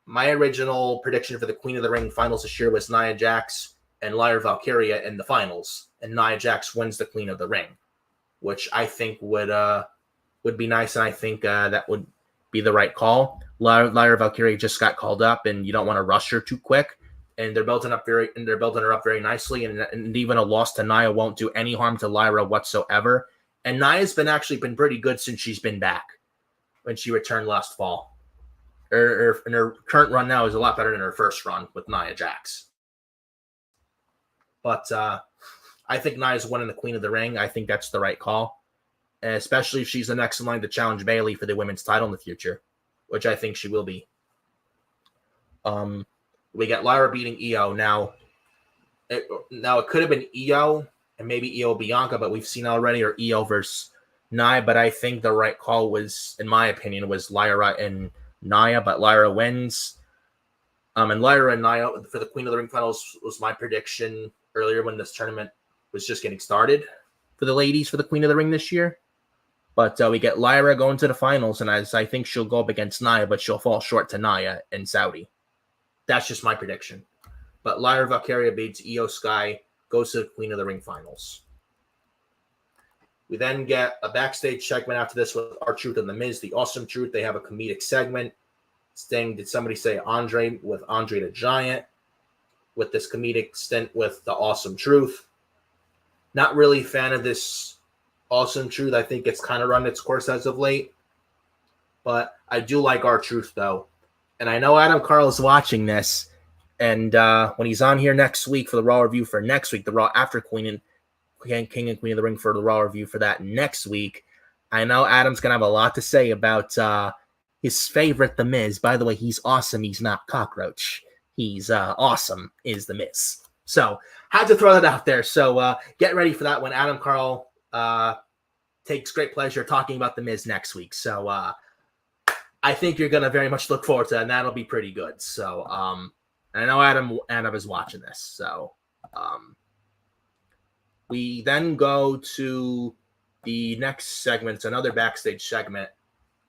My original prediction for the Queen of the Ring finals this year was Nia Jax and Lyra Valkyria in the finals, and Nia Jax wins the Queen of the Ring, which I think would be nice, and I think that would be the right call. Lyra Valkyria just got called up, and you don't want to rush her too quick. And they're building her up very nicely, and even a loss to Nia won't do any harm to Lyra whatsoever. And Nia's been pretty good since she's been back when she returned last fall. Her current run now is a lot better than her first run with Nia Jax. But I think Nia's winning the Queen of the Ring. I think that's the right call, especially if she's the next in line to challenge Bayley for the women's title in the future, which I think she will be. We got Lyra beating Io. Now it could have been Io and maybe Io Bianca, but we've seen already, or Io versus Nia. But I think the right call was, in my opinion, was Lyra and Nia, but Lyra wins. And Lyra and Nia for the Queen of the Ring finals was my prediction earlier when this tournament was just getting started for the ladies for the Queen of the Ring this year. But we get Lyra going to the finals, and I think she'll go up against Nia, but she'll fall short to Nia in Saudi. That's just my prediction. But Lyra Valkyria beats Io Sky, goes to the Queen of the Ring finals. We then get a backstage segment after this with R-Truth and The Miz, The Awesome Truth. They have a comedic segment. Saying, did somebody say Andre with Andre the Giant? With this comedic stint with The Awesome Truth. Not really a fan of this Awesome Truth. I think it's kind of run its course as of late. But I do like R-Truth, though. And I know Adam Carl is watching this. And when he's on here next week for the Raw review for next week, the Raw after King and Queen of the Ring for the Raw review for that next week, I know Adam's going to have a lot to say about his favorite, The Miz. By the way, he's awesome. He's not cockroach. He's awesome is The Miz. So, had to throw that out there. So, get ready for that when Adam Carl takes great pleasure talking about The Miz next week. So, I think you're going to very much look forward to that, and that'll be pretty good. So, and I know Adam is watching this. So, we then go to the next segment. It's another backstage segment.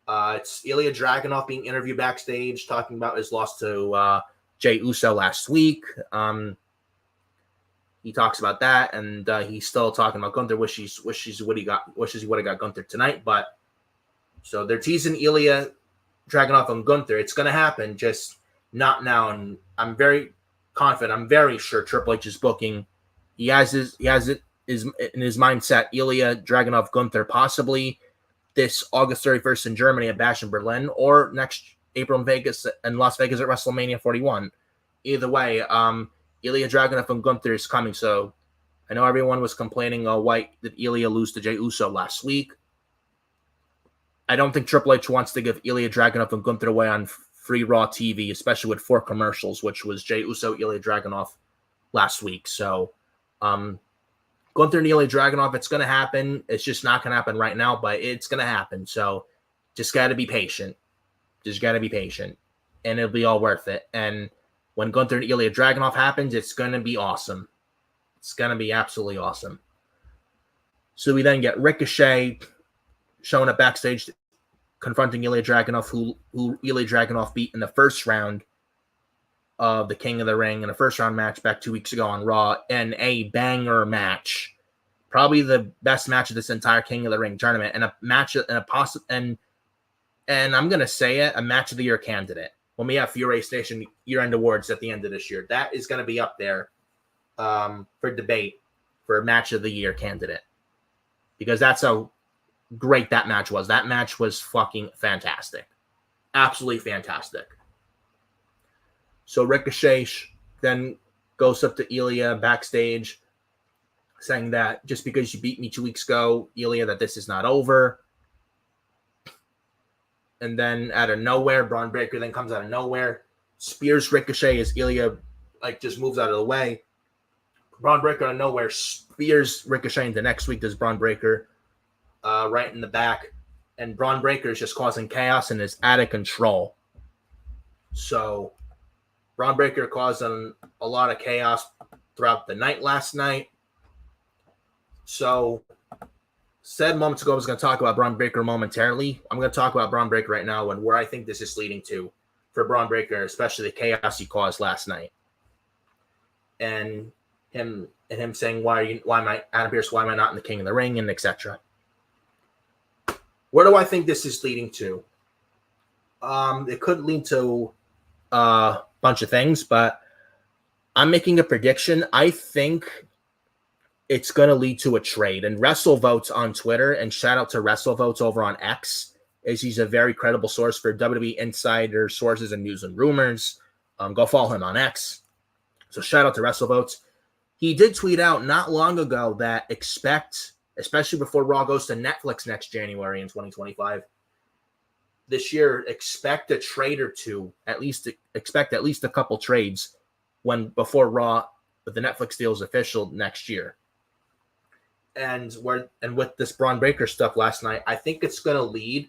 It's Ilya Dragunov being interviewed backstage, talking about his loss to Jey Uso last week. He talks about that, and he's still talking about Gunther. Wishes he would have got Gunther tonight. But so they're teasing Ilya Dragunov and Gunther. It's going to happen, just not now. And I'm very confident. I'm very sure Triple H is booking. He has it in his mindset. Ilya Dragunov Gunther possibly this August 31st in Germany at Bash in Berlin, or next April in Vegas and Las Vegas at WrestleMania 41. Either way, Ilya Dragunov and Gunther is coming. So I know everyone was complaining, why did Ilya lose to Jey Uso last week? I don't think Triple H wants to give Ilya Dragunov and Gunther away on free Raw TV, especially with 4 commercials, which was Jey Uso, Ilya Dragunov last week. So Gunther and Ilya Dragunov, it's going to happen. It's just not going to happen right now, but it's going to happen. So just got to be patient. And it'll be all worth it. And when Gunther and Ilya Dragunov happens, it's going to be awesome. It's going to be absolutely awesome. So we then get Ricochet showing up backstage, confronting Ilya Dragunov, who Ilya Dragunov beat in the first round of the King of the Ring in a first-round match back 2 weeks ago on Raw, in a banger match. Probably the best match of this entire King of the Ring tournament, and a match and I'm going to say it, a match of the year candidate. When we have Fury Station year-end awards at the end of this year, that is going to be up there for debate for a match of the year candidate, because that's how great that match was. That match was fucking fantastic. Absolutely fantastic. So Ricochet then goes up to Ilya backstage saying that just because you beat me 2 weeks ago, Ilya, that this is not over. And then out of nowhere, Braun Breaker then comes out of nowhere, spears Ricochet as Ilya just moves out of the way. Braun Breaker out of nowhere spears Ricochet into next week. Does Braun Breaker right in the back. And Braun Breaker is just causing chaos and is out of control. So Braun Breaker causing a lot of chaos throughout the night last night. So said moments ago I was going to talk about Braun Breaker momentarily. I'm going to talk about Braun Breaker right now and where I think this is leading to for Braun Breaker, especially the chaos he caused last night. And him saying, why am I Adam Pearce, why am I not in the King of the Ring, and etc. Where do I think this is leading to? It could lead to a bunch of things, but I'm making a prediction. I think it's going to lead to a trade. And WrestleVotes on Twitter, and shout out to WrestleVotes over on X, is he's a very credible source for WWE insider sources and news and rumors. Go follow him on X. So shout out to WrestleVotes. He did tweet out not long ago that expect, especially before Raw goes to Netflix next January in 2025, this year, expect a trade or two, expect at least a couple trades before Raw, but the Netflix deal is official next year. And with this Braun Breaker stuff last night, I think it's going to lead.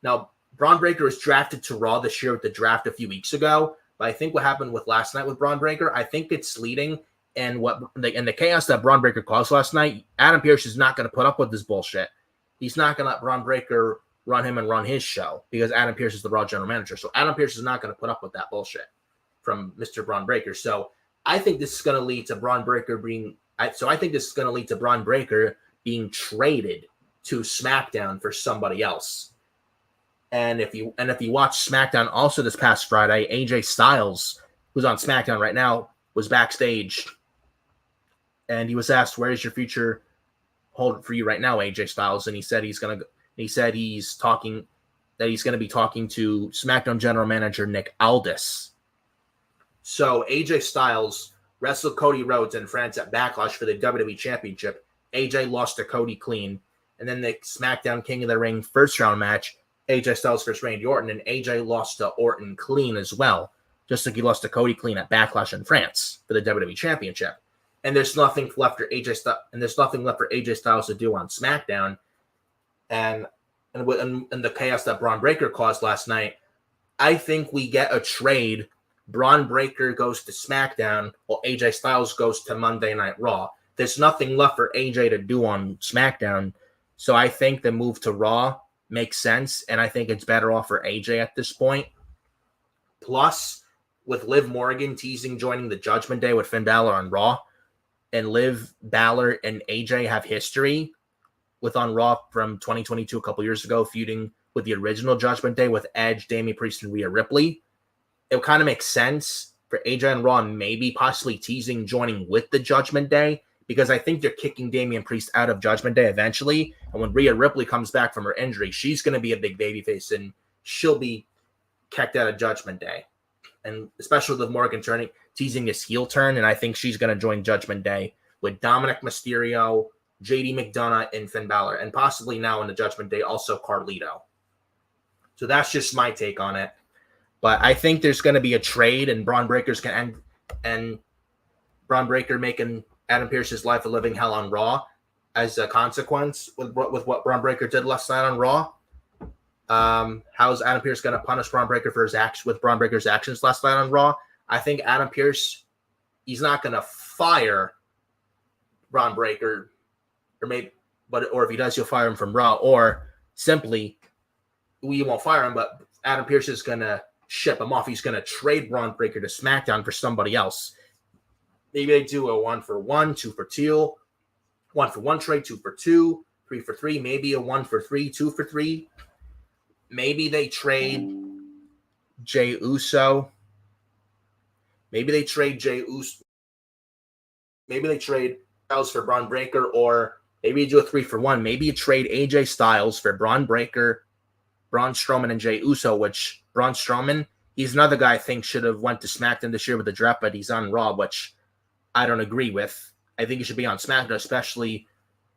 Now, Braun Breaker was drafted to Raw this year with the draft a few weeks ago, but I think what happened with last night with Braun Breaker, I think it's leading. And the chaos that Braun Breaker caused last night, Adam Pearce is not going to put up with this bullshit. He's not going to let Braun Breaker run him and run his show because Adam Pearce is the Raw general manager. So Adam Pearce is not going to put up with that bullshit from Mr. Braun Breaker. So I think this is going to lead to Braun Breaker being traded to SmackDown for somebody else. And if you watch SmackDown also this past Friday, AJ Styles, who's on SmackDown right now, was backstage. And he was asked, "Where is your future hold for you right now, AJ Styles?" And he said he's going to be talking to SmackDown General Manager Nick Aldis. So AJ Styles wrestled Cody Rhodes in France at Backlash for the WWE Championship. AJ lost to Cody clean. And then the SmackDown King of the Ring first round match, AJ Styles versus Randy Orton, and AJ lost to Orton clean as well, just like he lost to Cody clean at Backlash in France for the WWE Championship. And there's nothing left for AJ Styles to do on SmackDown. And the chaos that Braun Breaker caused last night, I think we get a trade. Braun Breaker goes to SmackDown, while AJ Styles goes to Monday Night Raw. There's nothing left for AJ to do on SmackDown, so I think the move to Raw makes sense, and I think it's better off for AJ at this point. Plus, with Liv Morgan teasing joining the Judgment Day with Finn Balor on Raw, and Liv, Balor, and AJ have history with on Raw from 2022, a couple years ago, feuding with the original Judgment Day with Edge, Damian Priest, and Rhea Ripley. It kind of makes sense for AJ and Raw maybe possibly teasing joining with the Judgment Day, because I think they're kicking Damian Priest out of Judgment Day eventually. And when Rhea Ripley comes back from her injury, she's going to be a big babyface and she'll be kicked out of Judgment Day. And especially with Morgan teasing his heel turn, and I think she's going to join Judgment Day with Dominic Mysterio, JD McDonough, and Finn Balor, and possibly now in the Judgment Day also Carlito. So that's just my take on it. But I think there's going to be a trade, and Braun Breaker's can end, and Braun Breaker making Adam Pearce's life a living hell on Raw as a consequence with what Braun Breaker did last night on Raw. How's Adam Pearce going to punish Braun Breaker for Braun Breaker's actions last night on Raw? I think Adam Pearce, he's not going to fire Braun Breaker, or if he does, he'll fire him from Raw, or simply we won't fire him, but Adam Pearce is going to ship him off. He's going to trade Braun Breaker to SmackDown for somebody else. Maybe they do a 1-for-1, 2-for-2, 1-for-1 trade, 2-for-2, 3-for-3, maybe a 1-for-3, 2-for-3. Maybe they trade Jey Uso. Maybe they trade Jey Uso. Maybe they trade Styles for Braun Breaker, or maybe you do a 3-for-1. Maybe you trade AJ Styles for Braun Breaker, Braun Strowman, and Jey Uso, which Braun Strowman, He's another guy I think should have went to SmackDown this year with the draft, but he's on Raw, which I don't agree with. I think he should be on SmackDown, especially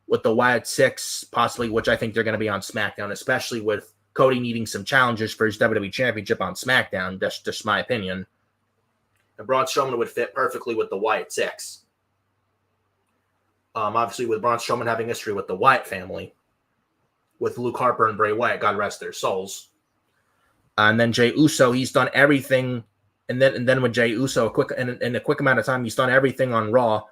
with the Wyatt Six, possibly, which I think they're going to be on SmackDown, especially with Cody needing some challenges for his WWE Championship on SmackDown. That's just my opinion. And Braun Strowman would fit perfectly with the Wyatt Six. Obviously, with Braun Strowman having history with the Wyatt family, with Luke Harper and Bray Wyatt, God rest their souls. And then Jey Uso, he's done everything. And then with Jey Uso, in a quick amount of time, he's done everything on Raw.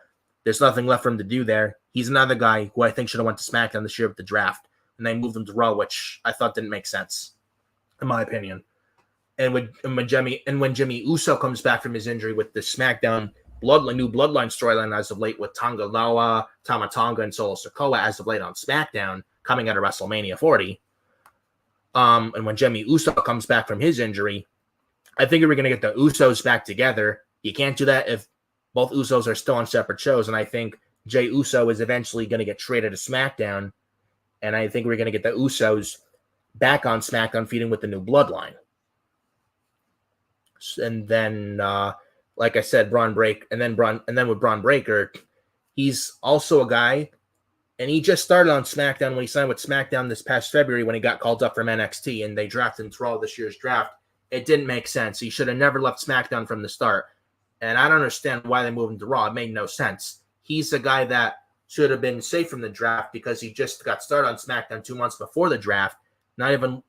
There's nothing left for him to do there. He's another guy who I think should have went to SmackDown this year with the draft. And they moved him to Raw, which I thought didn't make sense, in my opinion. And when Jimmy Uso comes back from his injury with the SmackDown new Bloodline storyline as of late with Tonga Loa, Tama Tonga, and Solo Sikoa as of late on SmackDown, coming out of WrestleMania 40. And when Jimmy Uso comes back from his injury, I think we're going to get the Usos back together. You can't do that if both Usos are still on separate shows. And I think Jey Uso is eventually going to get traded to SmackDown. And I think we're going to get the Usos back on SmackDown, feeding with the new Bloodline. And then, like I said, Braun Breaker, and then with Braun Breaker, he's also a guy, and he just started on SmackDown when he signed with SmackDown this past February when he got called up from NXT, and they drafted him to Raw this year's draft. It didn't make sense. He should have never left SmackDown from the start. And I don't understand why they moved him to Raw. It made no sense. He's a guy that should have been safe from the draft because he just got started on SmackDown 2 months before the draft, not even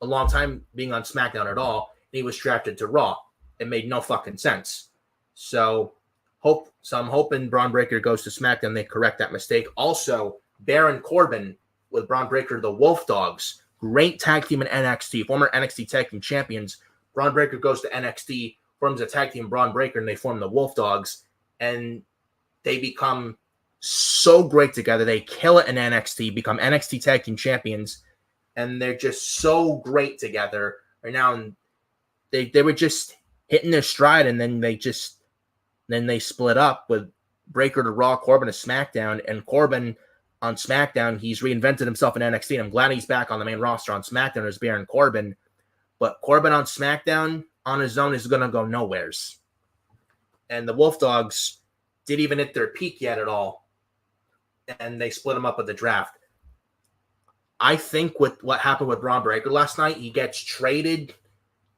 a long time being on SmackDown at all, and he was drafted to Raw. It made no fucking sense. So I'm hoping Braun Breaker goes to SmackDown. They correct that mistake. Also, Baron Corbin with Braun Breaker, the Wolf Dogs, great tag team in NXT, former NXT tag team champions. Braun Breaker goes to NXT, forms a tag team, Braun Breaker, and they form the Wolf Dogs, and they become so great together. They kill it in NXT, become NXT tag team champions, and they're just so great together right now. And they were just hitting their stride, and then they split up with Breaker to Raw, Corbin to SmackDown, and Corbin on SmackDown, he's reinvented himself in NXT, and I'm glad he's back on the main roster on SmackDown as Baron Corbin. But Corbin on SmackDown on his own is going to go nowheres. And the Wolf Dogs didn't even hit their peak yet at all, and they split him up with the draft. I think with what happened with Braun Breaker last night, he gets traded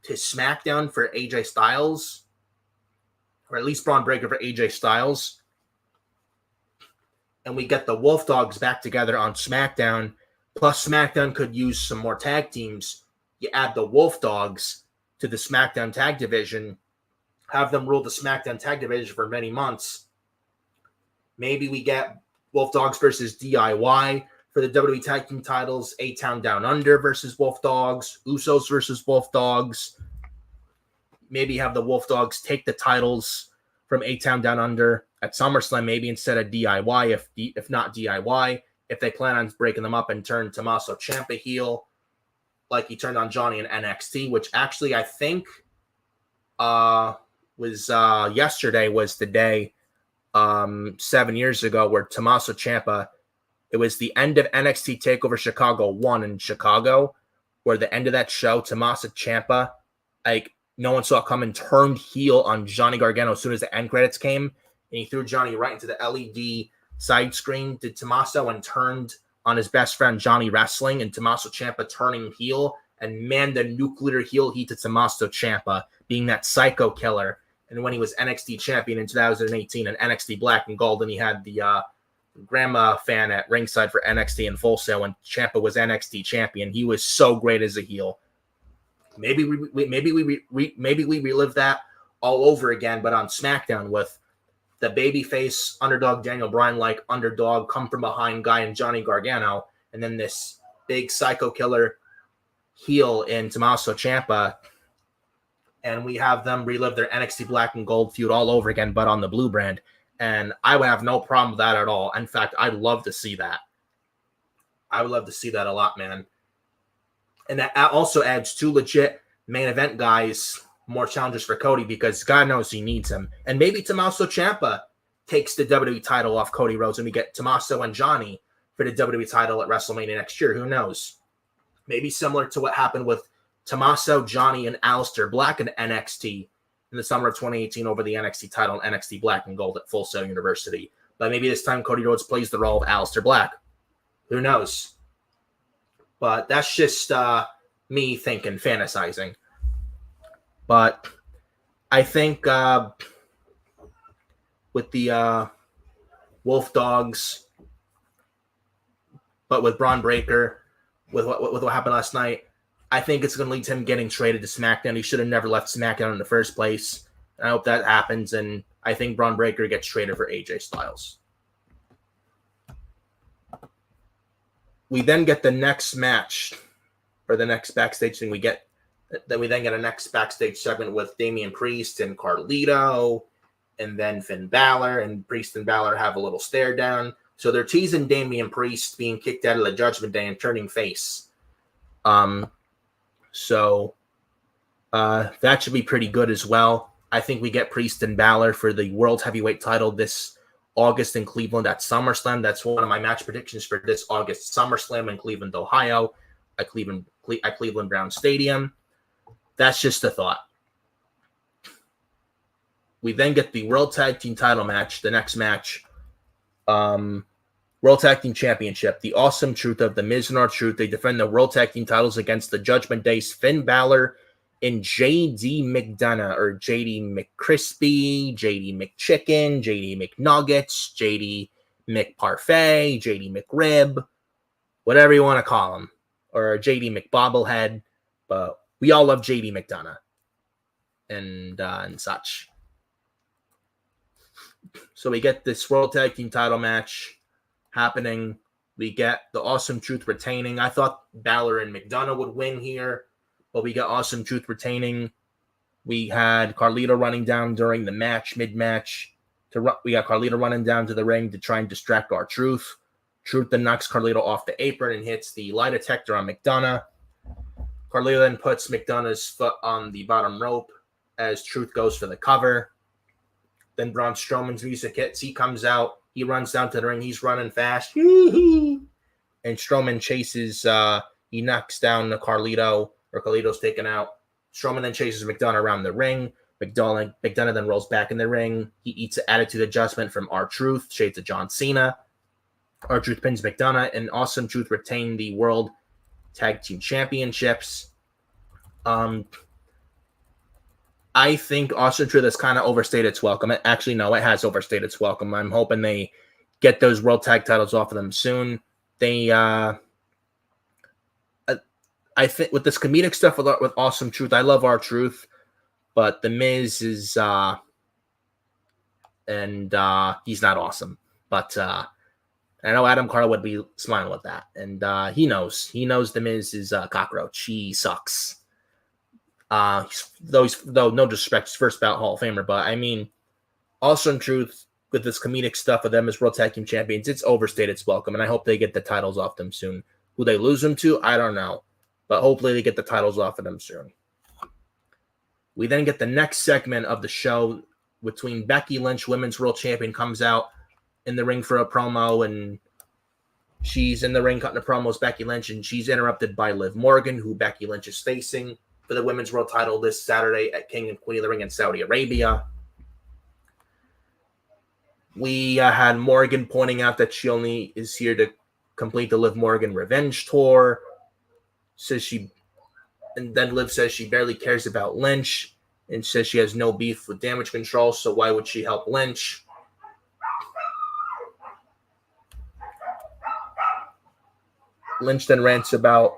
to SmackDown for AJ Styles, or at least Braun Breaker for AJ Styles, and we get the Wolf Dogs back together on SmackDown. Plus, SmackDown could use some more tag teams. You add the Wolf Dogs to the SmackDown tag division, have them rule the SmackDown tag division for many months. Maybe we get Wolf Dogs versus DIY for the WWE tag team titles, A-Town Down Under versus Wolf Dogs, Usos versus Wolf Dogs. Maybe have the Wolf Dogs take the titles from A-Town Down Under at SummerSlam, maybe instead of DIY, if not DIY, if they plan on breaking them up and turn Tommaso Ciampa heel, like he turned on Johnny in NXT, which actually I think was yesterday was the day 7 years ago where Tommaso Ciampa, it was the end of NXT TakeOver Chicago 1 in Chicago, where the end of that show, Tommaso Ciampa, like no one saw it coming, turned heel on Johnny Gargano as soon as the end credits came, and he threw Johnny right into the LED side screen, did Tommaso, and turned on his best friend Johnny Wrestling, and Tommaso Ciampa turning heel, and man, the nuclear heel heat to Tommaso Ciampa being that psycho killer. And when he was NXT champion in 2018 and NXT Black and Gold, and he had the grandma fan at ringside for NXT and Full Sail when Ciampa was NXT champion, he was so great as a heel. Maybe we relive that all over again, but on SmackDown with the babyface underdog Daniel Bryan, like underdog come from behind guy in Johnny Gargano, and then this big psycho killer heel in Tommaso Ciampa, and we have them relive their NXT Black and Gold feud all over again, but on the blue brand. And I would have no problem with that at all. In fact, I'd love to see that. I would love to see that a lot, man. And that also adds two legit main event guys, more challenges for Cody, because God knows he needs him. And maybe Tommaso Ciampa takes the WWE title off Cody Rhodes, and we get Tommaso and Johnny for the WWE title at WrestleMania next year. Who knows? Maybe similar to what happened with Tommaso, Johnny, and Aleister Black in NXT in the summer of 2018 over the NXT title in NXT Black and Gold at Full Sail University. But maybe this time Cody Rhodes plays the role of Aleister Black. Who knows? But that's just me thinking, fantasizing. But I think with the Wolf Dogs, but with Braun Breaker, with what happened last night, I think it's going to lead to him getting traded to SmackDown. He should have never left SmackDown in the first place. And I hope that happens. And I think Braun Breaker gets traded for AJ Styles. We then get the next match, or the next backstage thing. We then get a next backstage segment with Damian Priest and Carlito, and then Finn Balor. And Priest and Balor have a little stare down. So they're teasing Damian Priest being kicked out of the Judgment Day and turning face. So that should be pretty good as well. I think we get Priest and Balor for the World Heavyweight title this August in Cleveland at SummerSlam. That's one of my match predictions for this August SummerSlam in Cleveland, Ohio, at Cleveland Brown Stadium. That's just a thought. We then get the World Tag Team title match, the next match. World Tag Team Championship. The Awesome Truth of The Miz and R-Truth. They defend the World Tag Team titles against the Judgment Day's Finn Balor and JD McDonough, or JD McCrispy, JD McChicken, JD McNuggets, JD McParfait, JD McRib, whatever you want to call him, or JD McBobblehead. But we all love JD McDonough and such. So we get this World Tag Team title match happening. We get the Awesome Truth retaining. I thought Balor and McDonough would win here, but we got Awesome Truth retaining. We had Carlito running down during the match, mid-match. We got Carlito running down to the ring to try and distract R-Truth. Truth then knocks Carlito off the apron and hits the lie detector on McDonough. Carlito then puts McDonough's foot on the bottom rope as Truth goes for the cover. Then Braun Strowman's music hits. He comes out. He runs down to the ring. He's running fast. And Strowman chases. He knocks down the Carlito, or Carlito's taken out. Strowman then chases McDonough around the ring. McDonough then rolls back in the ring. He eats an attitude adjustment from R-Truth. Shades of John Cena. R-Truth pins McDonough, and Awesome Truth retain the World Tag Team Championships. I think Awesome Truth has kind of overstayed its welcome. Actually, no, it has overstayed its welcome. I'm hoping they get those World Tag titles off of them soon. I think with this comedic stuff with Awesome Truth, I love R-Truth, but The Miz is, he's not awesome. But I know Adam Cole would be smiling with that, and he knows The Miz is a cockroach. He sucks. Though no disrespect, he's first ballot Hall of Famer, but I mean, Awesome Truth with this comedic stuff with them as World Tag Team Champions, it's overstayed its welcome, and I hope they get the titles off them soon. Who they lose them to, I don't know, but hopefully they get the titles off of them soon. We then get the next segment of the show between Becky Lynch, Women's World Champion, comes out in the ring for a promo, and she's in the ring cutting the promos, Becky Lynch, and she's interrupted by Liv Morgan, who Becky Lynch is facing for the Women's World title this Saturday at King and Queen of the Ring in Saudi Arabia. We had Morgan pointing out that she only is here to complete the Liv Morgan Revenge Tour. And then Liv says she barely cares about Lynch and says she has no beef with Damage Control, so why would she help Lynch? Lynch then rants about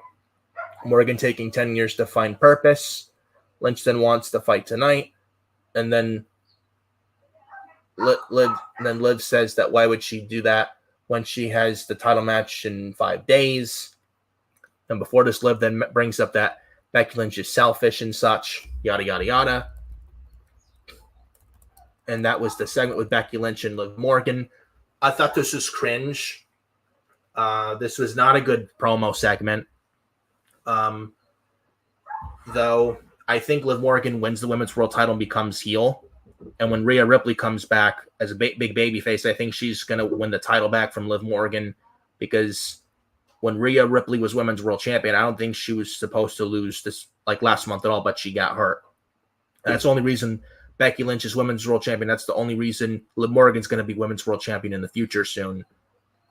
Morgan taking 10 years to find purpose. Lynch then wants to fight tonight. And then Liv says that why would she do that when she has the title match in 5 days? And before this, Liv then brings up that Becky Lynch is selfish and such, yada, yada, yada. And that was the segment with Becky Lynch and Liv Morgan. I thought this was cringe. This was not a good promo segment. Though I think Liv Morgan wins the Women's World title and becomes heel. And when Rhea Ripley comes back as a big baby face, I think she's going to win the title back from Liv Morgan, because when Rhea Ripley was Women's World Champion, I don't think she was supposed to lose this like last month at all, but she got hurt. And that's the only reason Becky Lynch is women's world champion. That's the only reason Liv Morgan's going to be women's world champion in the future soon,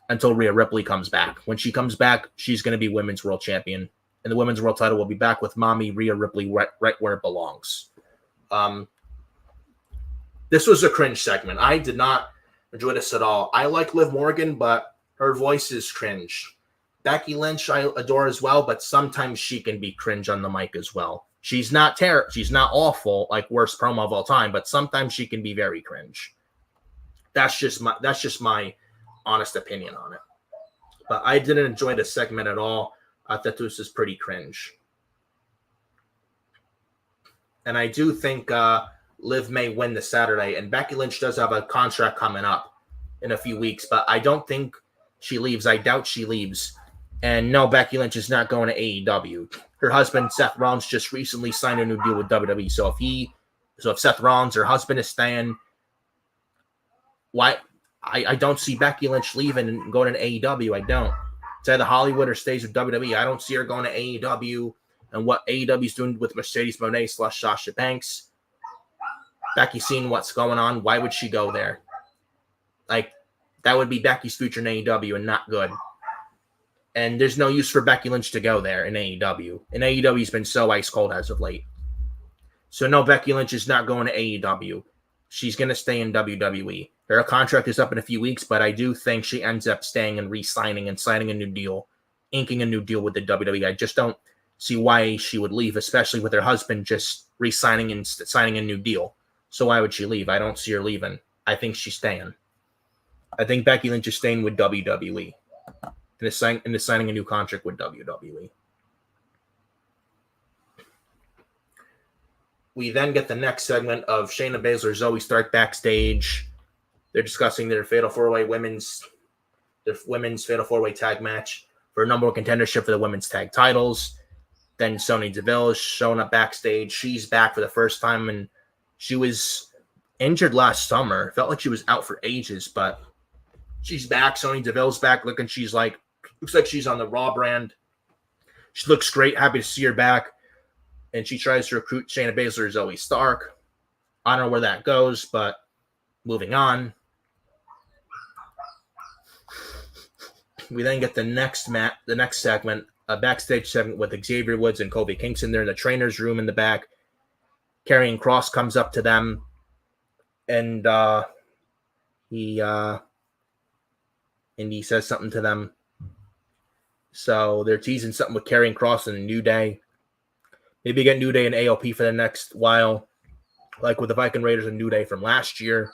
until Rhea Ripley comes back. When she comes back, she's going to be women's world champion, and the women's world title will be back with mommy Rhea Ripley right where it belongs. This was a cringe segment. I did not enjoy this at all. I like Liv Morgan, but her voice is cringe. Becky Lynch I adore as well, but sometimes she can be cringe on the mic as well. She's not she's not awful, like worst promo of all time, but sometimes she can be very cringe. That's just my honest opinion on it. But I didn't enjoy the segment at all. I thought this was pretty cringe. And I do think Liv may win this Saturday, and Becky Lynch does have a contract coming up in a few weeks, but I don't think she leaves. I doubt she leaves. And no, Becky Lynch is not going to AEW. Her husband, Seth Rollins, just recently signed a new deal with WWE. So if Seth Rollins, her husband, is staying, why? I don't see Becky Lynch leaving and going to AEW. I don't. It's either Hollywood or stays with WWE. I don't see her going to AEW. And what AEW is doing with Mercedes Moné / Sasha Banks, Becky seeing what's going on, why would she go there? Like, that would be Becky's future in AEW and not good. And there's no use for Becky Lynch to go there in AEW. And AEW's been so ice cold as of late. So no, Becky Lynch is not going to AEW. She's going to stay in WWE. Her contract is up in a few weeks, but I do think she ends up staying and re-signing and signing a new deal, inking a new deal with the WWE. I just don't see why she would leave, especially with her husband just re-signing and signing a new deal. So why would she leave? I don't see her leaving. I think she's staying. I think Becky Lynch is staying with WWE. And is signing a new contract with WWE. We then get the next segment of Shayna Baszler, Zoe Stark backstage. They're discussing their Fatal 4-Way women's Fatal 4-Way tag match for a number one contendership for the women's tag titles. Then Sonya Deville is showing up backstage. She's back for the first time, and she was injured last summer. Felt like she was out for ages, but she's back. Sonya Deville's back, looks like she's on the Raw brand. She looks great. Happy to see her back. And she tries to recruit Shayna Baszler, Zoe Stark. I don't know where that goes, but moving on. We then get the next segment, a backstage segment with Xavier Woods and Kofi Kingston. They're in the trainer's room in the back. Karrion Kross comes up to them, and he says something to them. So they're teasing something with Karrion Kross and New Day. Maybe get New Day and AOP for the next while, like with the Viking Raiders and New Day from last year.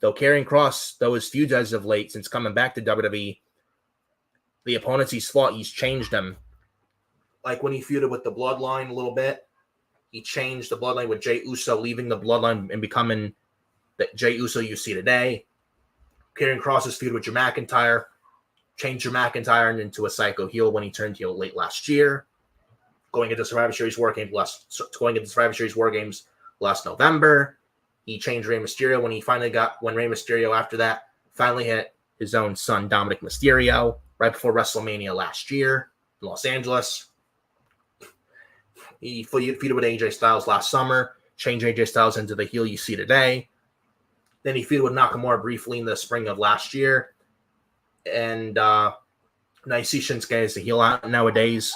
Though Karrion Kross, though his feuds as of late, since coming back to WWE, the opponents he's fought, he's changed them. Like when he feuded with the Bloodline a little bit, he changed the Bloodline with Jey Uso, leaving the Bloodline and becoming the Jey Uso you see today. Karrion Kross's feud with Drew McIntyre changed Drew McIntyre into a psycho heel when he turned heel late last year. Going into Survivor Series War Games last November. He changed Rey Mysterio when Rey Mysterio after that finally hit his own son, Dominic Mysterio, right before WrestleMania last year in Los Angeles. He feuded with AJ Styles last summer, changed AJ Styles into the heel you see today. Then he feuded with Nakamura briefly in the spring of last year. And now you see Shinsuke as the heel out nowadays.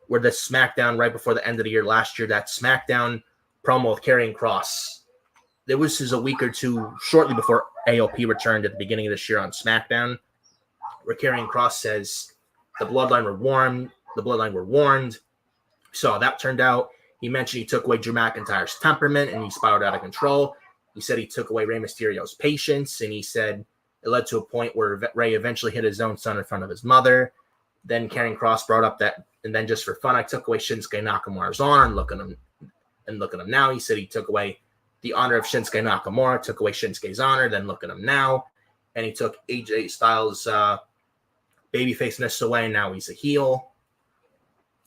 Where the SmackDown right before the end of the year last year, that SmackDown promo with Karrion Kross, there was a week or two shortly before AOP returned at the beginning of this year on SmackDown, where Karrion Kross says the Bloodline were warned. So how that turned out. He mentioned he took away Drew McIntyre's temperament and he spiraled out of control. He said he took away Rey Mysterio's patience, and he said it led to a point where Rey eventually hit his own son in front of his mother. Then Karrion Kross brought up that, and then just for fun, I took away Shinsuke Nakamura's honor, and look at him now. He said he took away the honor of Shinsuke Nakamura, took away Shinsuke's honor, then look at him now. And he took AJ Styles' babyfaceness away, and now he's a heel.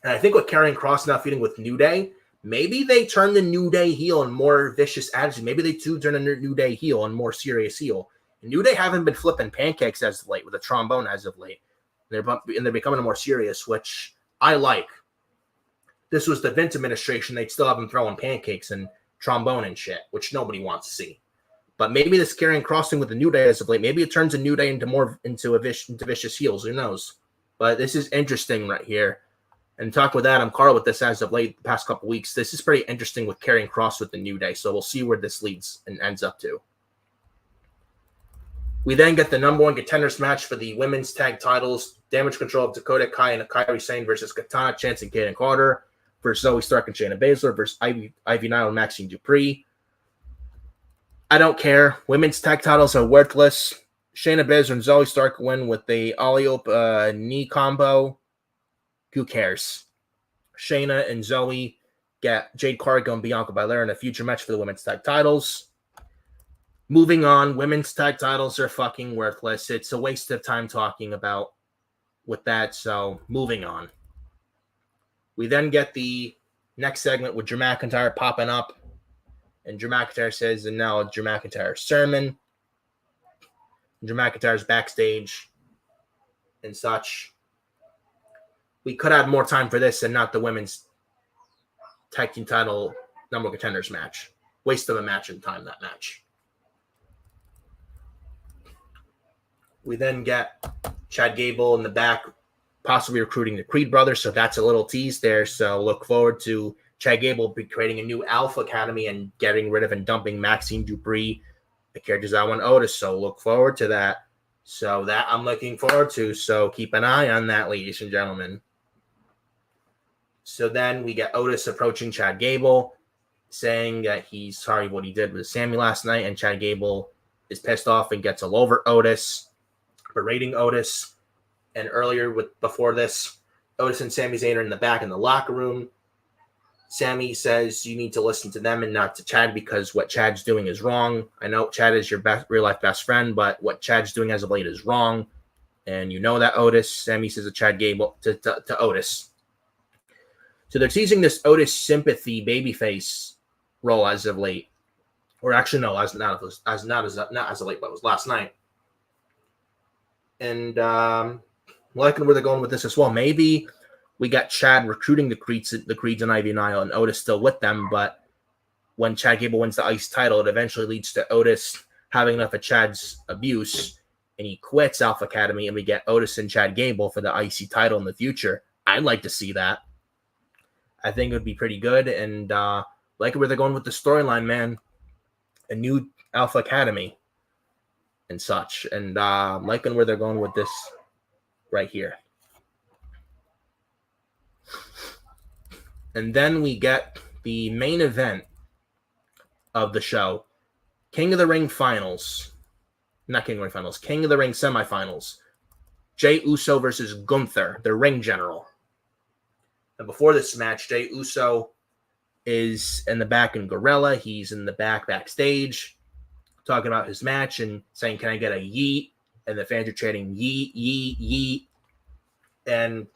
And I think with Karrion Kross now feuding with New Day, maybe they turn the New Day heel and more vicious attitude. Maybe they do turn a New Day heel and more serious heel. And New Day haven't been flipping pancakes as of late with a trombone as of late. And they're becoming more serious, which I like. this was the Vince administration, they'd still have him throwing pancakes and trombone and shit, which nobody wants to see. But maybe this Karrion Kross thing with the New Day as of late, maybe it turns a New Day into vicious heels. Who knows? But this is interesting right here. And talk with Adam Carl with this as of late, the past couple weeks. This is pretty interesting with Karrion Kross with the New Day. So we'll see where this leads and ends up to. We then get the number one contenders match for the women's tag titles. Damage Control of Dakota Kai and Kairi Sane versus Katana Chance and Kaden Carter versus Zoe Stark and Shayna Baszler versus Ivy Nile and Maxine Dupree. I don't care. Women's tag titles are worthless. Shayna Baszler and Zoe Stark win with the Alley-Oop knee combo. Who cares? Shayna and Zoe get Jade Cargill and Bianca Belair in a future match for the women's tag titles. Moving on, women's tag titles are fucking worthless. It's a waste of time talking about with that, so moving on. We then get the next segment with Drew McIntyre popping up. And Drew McIntyre says, and now Drew McIntyre's sermon. Drew McIntyre's backstage and such. We could have more time for this and not the women's tag team title number one contenders match. Waste of a match and time, that match. We then get Chad Gable in the back, possibly recruiting the Creed brothers. So that's a little tease there. So look forward to Chad Gable be creating a new Alpha Academy and getting rid of and dumping Maxine Dupree, the characters I want Otis. So look forward to that. So that I'm looking forward to. So keep an eye on that, ladies and gentlemen. So then we get Otis approaching Chad Gable, saying that he's sorry what he did with Sammy last night. And Chad Gable is pissed off and gets all over Otis, berating Otis. And before this, Otis and Sami Zayn are in the back in the locker room. Sammy says you need to listen to them and not to Chad because what Chad's doing is wrong. I know Chad is your real-life best friend, but what Chad's doing as of late is wrong. And you know that, Otis. Sammy says to Chad Gable, to Otis. So they're teasing this Otis sympathy babyface role as of late. Or actually, no, not as of late, but it was last night. And liking where they're going with this as well. Maybe we got Chad recruiting the Creeds and Ivy Nile and Otis still with them, but when Chad Gable wins the IC title, it eventually leads to Otis having enough of Chad's abuse, and he quits Alpha Academy, and we get Otis and Chad Gable for the IC title in the future. I'd like to see that. I think it would be pretty good, and like where they're going with the storyline, man. A new Alpha Academy and such, and liking where they're going with this right here. And then we get the main event of the show, King of the Ring Finals. Not King of the Ring Finals, King of the Ring Semifinals. Jey Uso versus Gunther, the ring general. And before this match, Jey Uso is in the back in Gorilla. He's in the backstage talking about his match and saying, can I get a yeet? And the fans are chanting, yeet, yeet, yeet. And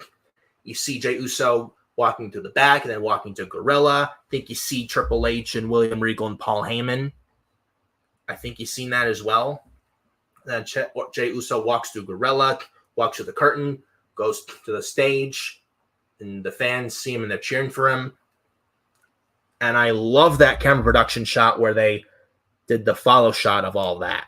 you see Jey Uso walking to the back and then walking to Gorilla. I think you see Triple H and William Regal and Paul Heyman. I think you've seen that as well. Then Jey Uso walks through Gorilla, walks to the curtain, goes to the stage, and the fans see him and they're cheering for him. And I love that camera production shot where they did the follow shot of all that.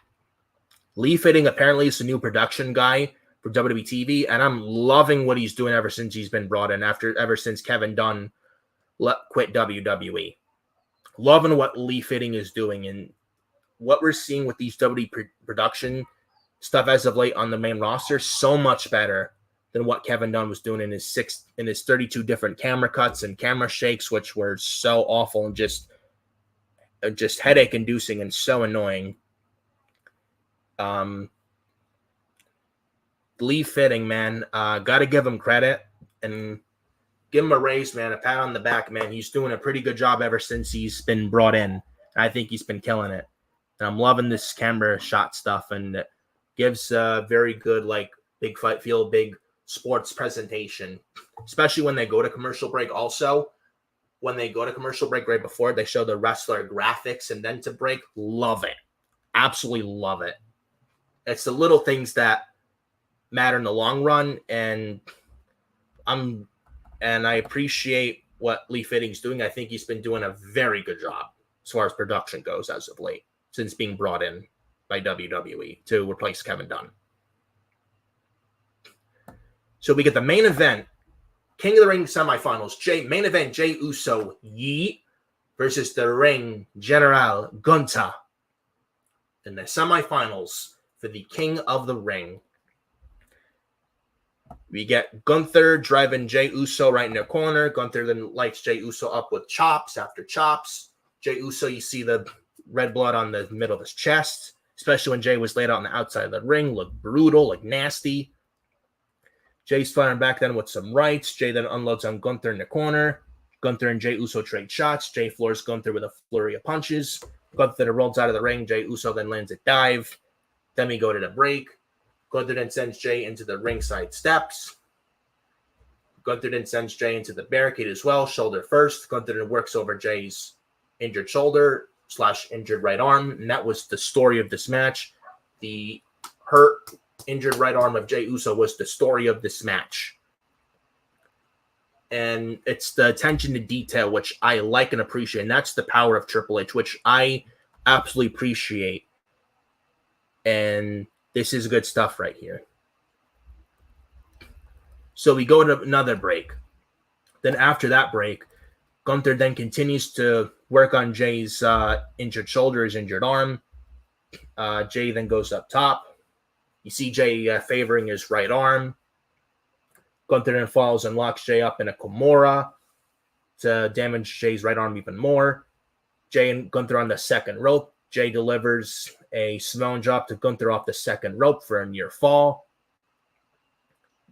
Lee Fitting apparently is the new production guy for WWE TV, and I'm loving what he's doing ever since he's been brought in, ever since Kevin Dunn quit WWE. Loving what Lee Fitting is doing and what we're seeing with these WWE production stuff as of late on the main roster, so much better than what Kevin Dunn was doing in his 32 different camera cuts and camera shakes, which were so awful and just headache inducing and so annoying. Lee Fitting, man, got to give him credit and give him a raise, man, a pat on the back, man. He's doing a pretty good job ever since he's been brought in. I think he's been killing it. And I'm loving this camera shot stuff, and it gives a very good, like, big fight feel, big sports presentation, especially when they go to commercial break. Also, when they go to commercial break right before, they show the wrestler graphics and then to break. Love it. Absolutely love it. It's the little things that matter in the long run, and I appreciate what Lee Fitting's doing. I think he's been doing a very good job as far as production goes as of late, since being brought in by WWE to replace Kevin Dunn. So we get the main event, King of the Ring semifinals. Main event, Jey Uso Yeet versus the Ring General Gunther in the semifinals for the King of the Ring. We get Gunther driving Jey Uso right in the corner. Gunther then lights Jey Uso up with chops after chops. Jey Uso, you see the red blood on the middle of his chest, especially when Jey was laid out on the outside of the ring. Looked brutal, looked nasty. Jey's firing back then with some rights. Jey then unloads on Gunther in the corner. Gunther and Jey Uso trade shots. Jey floors Gunther with a flurry of punches. Gunther rolls out of the ring. Jey Uso then lands a dive. Then we go to the break. Gunther then sends Jey into the ringside steps. Gunther then sends Jey into the barricade as well, shoulder first. Gunther then works over Jey's injured shoulder / injured right arm. And that was the story of this match. The hurt, injured right arm of Jey Uso was the story of this match. And it's the attention to detail, which I like and appreciate. And that's the power of Triple H, which I absolutely appreciate. And this is good stuff right here. So we go to another break. Then after that break, Gunther then continues to work on Jey's injured shoulder, his injured arm. Jey then goes up top. You see Jey favoring his right arm. Gunther then falls and locks Jey up in a Kimura to damage Jey's right arm even more. Jey and Gunther on the second rope. Jey delivers a Samoan drop to Gunther off the second rope for a near fall.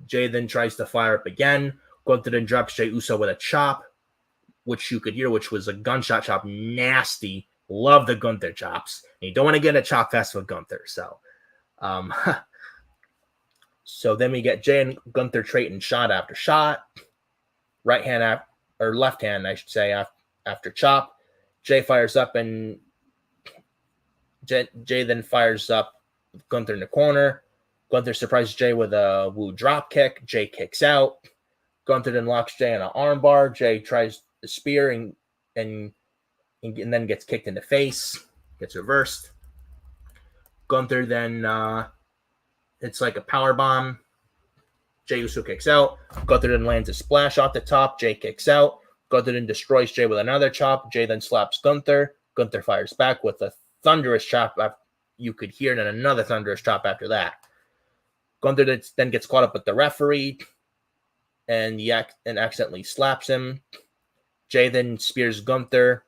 Jey then tries to fire up again. Gunther then drops Jey Uso with a chop, which you could hear, which was a gunshot chop. Nasty. Love the Gunther chops. And you don't want to get a chop fest with Gunther. So then we get Jey and Gunther trading shot after shot. Right hand or left hand, I should say, after chop. Jey fires up and Jey then fires up Gunther in the corner. Gunther surprises Jey with a woo drop kick. Jey kicks out. Gunther then locks Jey on an armbar. Jey tries the spear and then gets kicked in the face. Gets reversed. Gunther then it's like a power bomb. Jey Uso kicks out. Gunther then lands a splash off the top. Jey kicks out. Gunther then destroys Jey with another chop. Jey then slaps Gunther. Gunther fires back with a thunderous chop. You could hear, and another thunderous chop after that. Gunther then gets caught up with the referee and accidentally slaps him. Jey then spears Gunther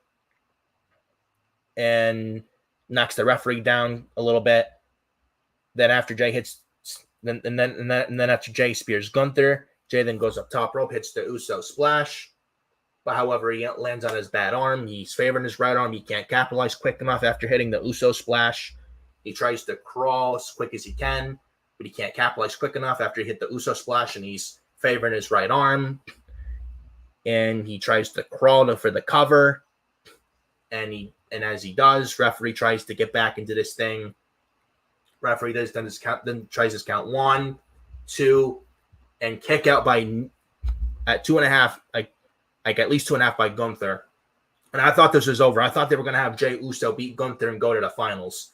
and knocks the referee down a little bit. Then after Jey hits, then after Jey spears Gunther, Jey then goes up top rope, hits the Uso splash. But however, he lands on his bad arm. He's favoring his right arm. He can't capitalize quick enough after hitting the Uso splash. He tries to crawl as quick as he can, but he can't capitalize quick enough after he hit the Uso splash, and he's favoring his right arm. And he tries to crawl for the cover. And as he does, referee tries to get back into this thing. Referee then tries his count 1, 2, and kick out at 2.5, like at least 2.5 by Gunther. And I thought this was over. I thought they were going to have Jey Uso beat Gunther and go to the finals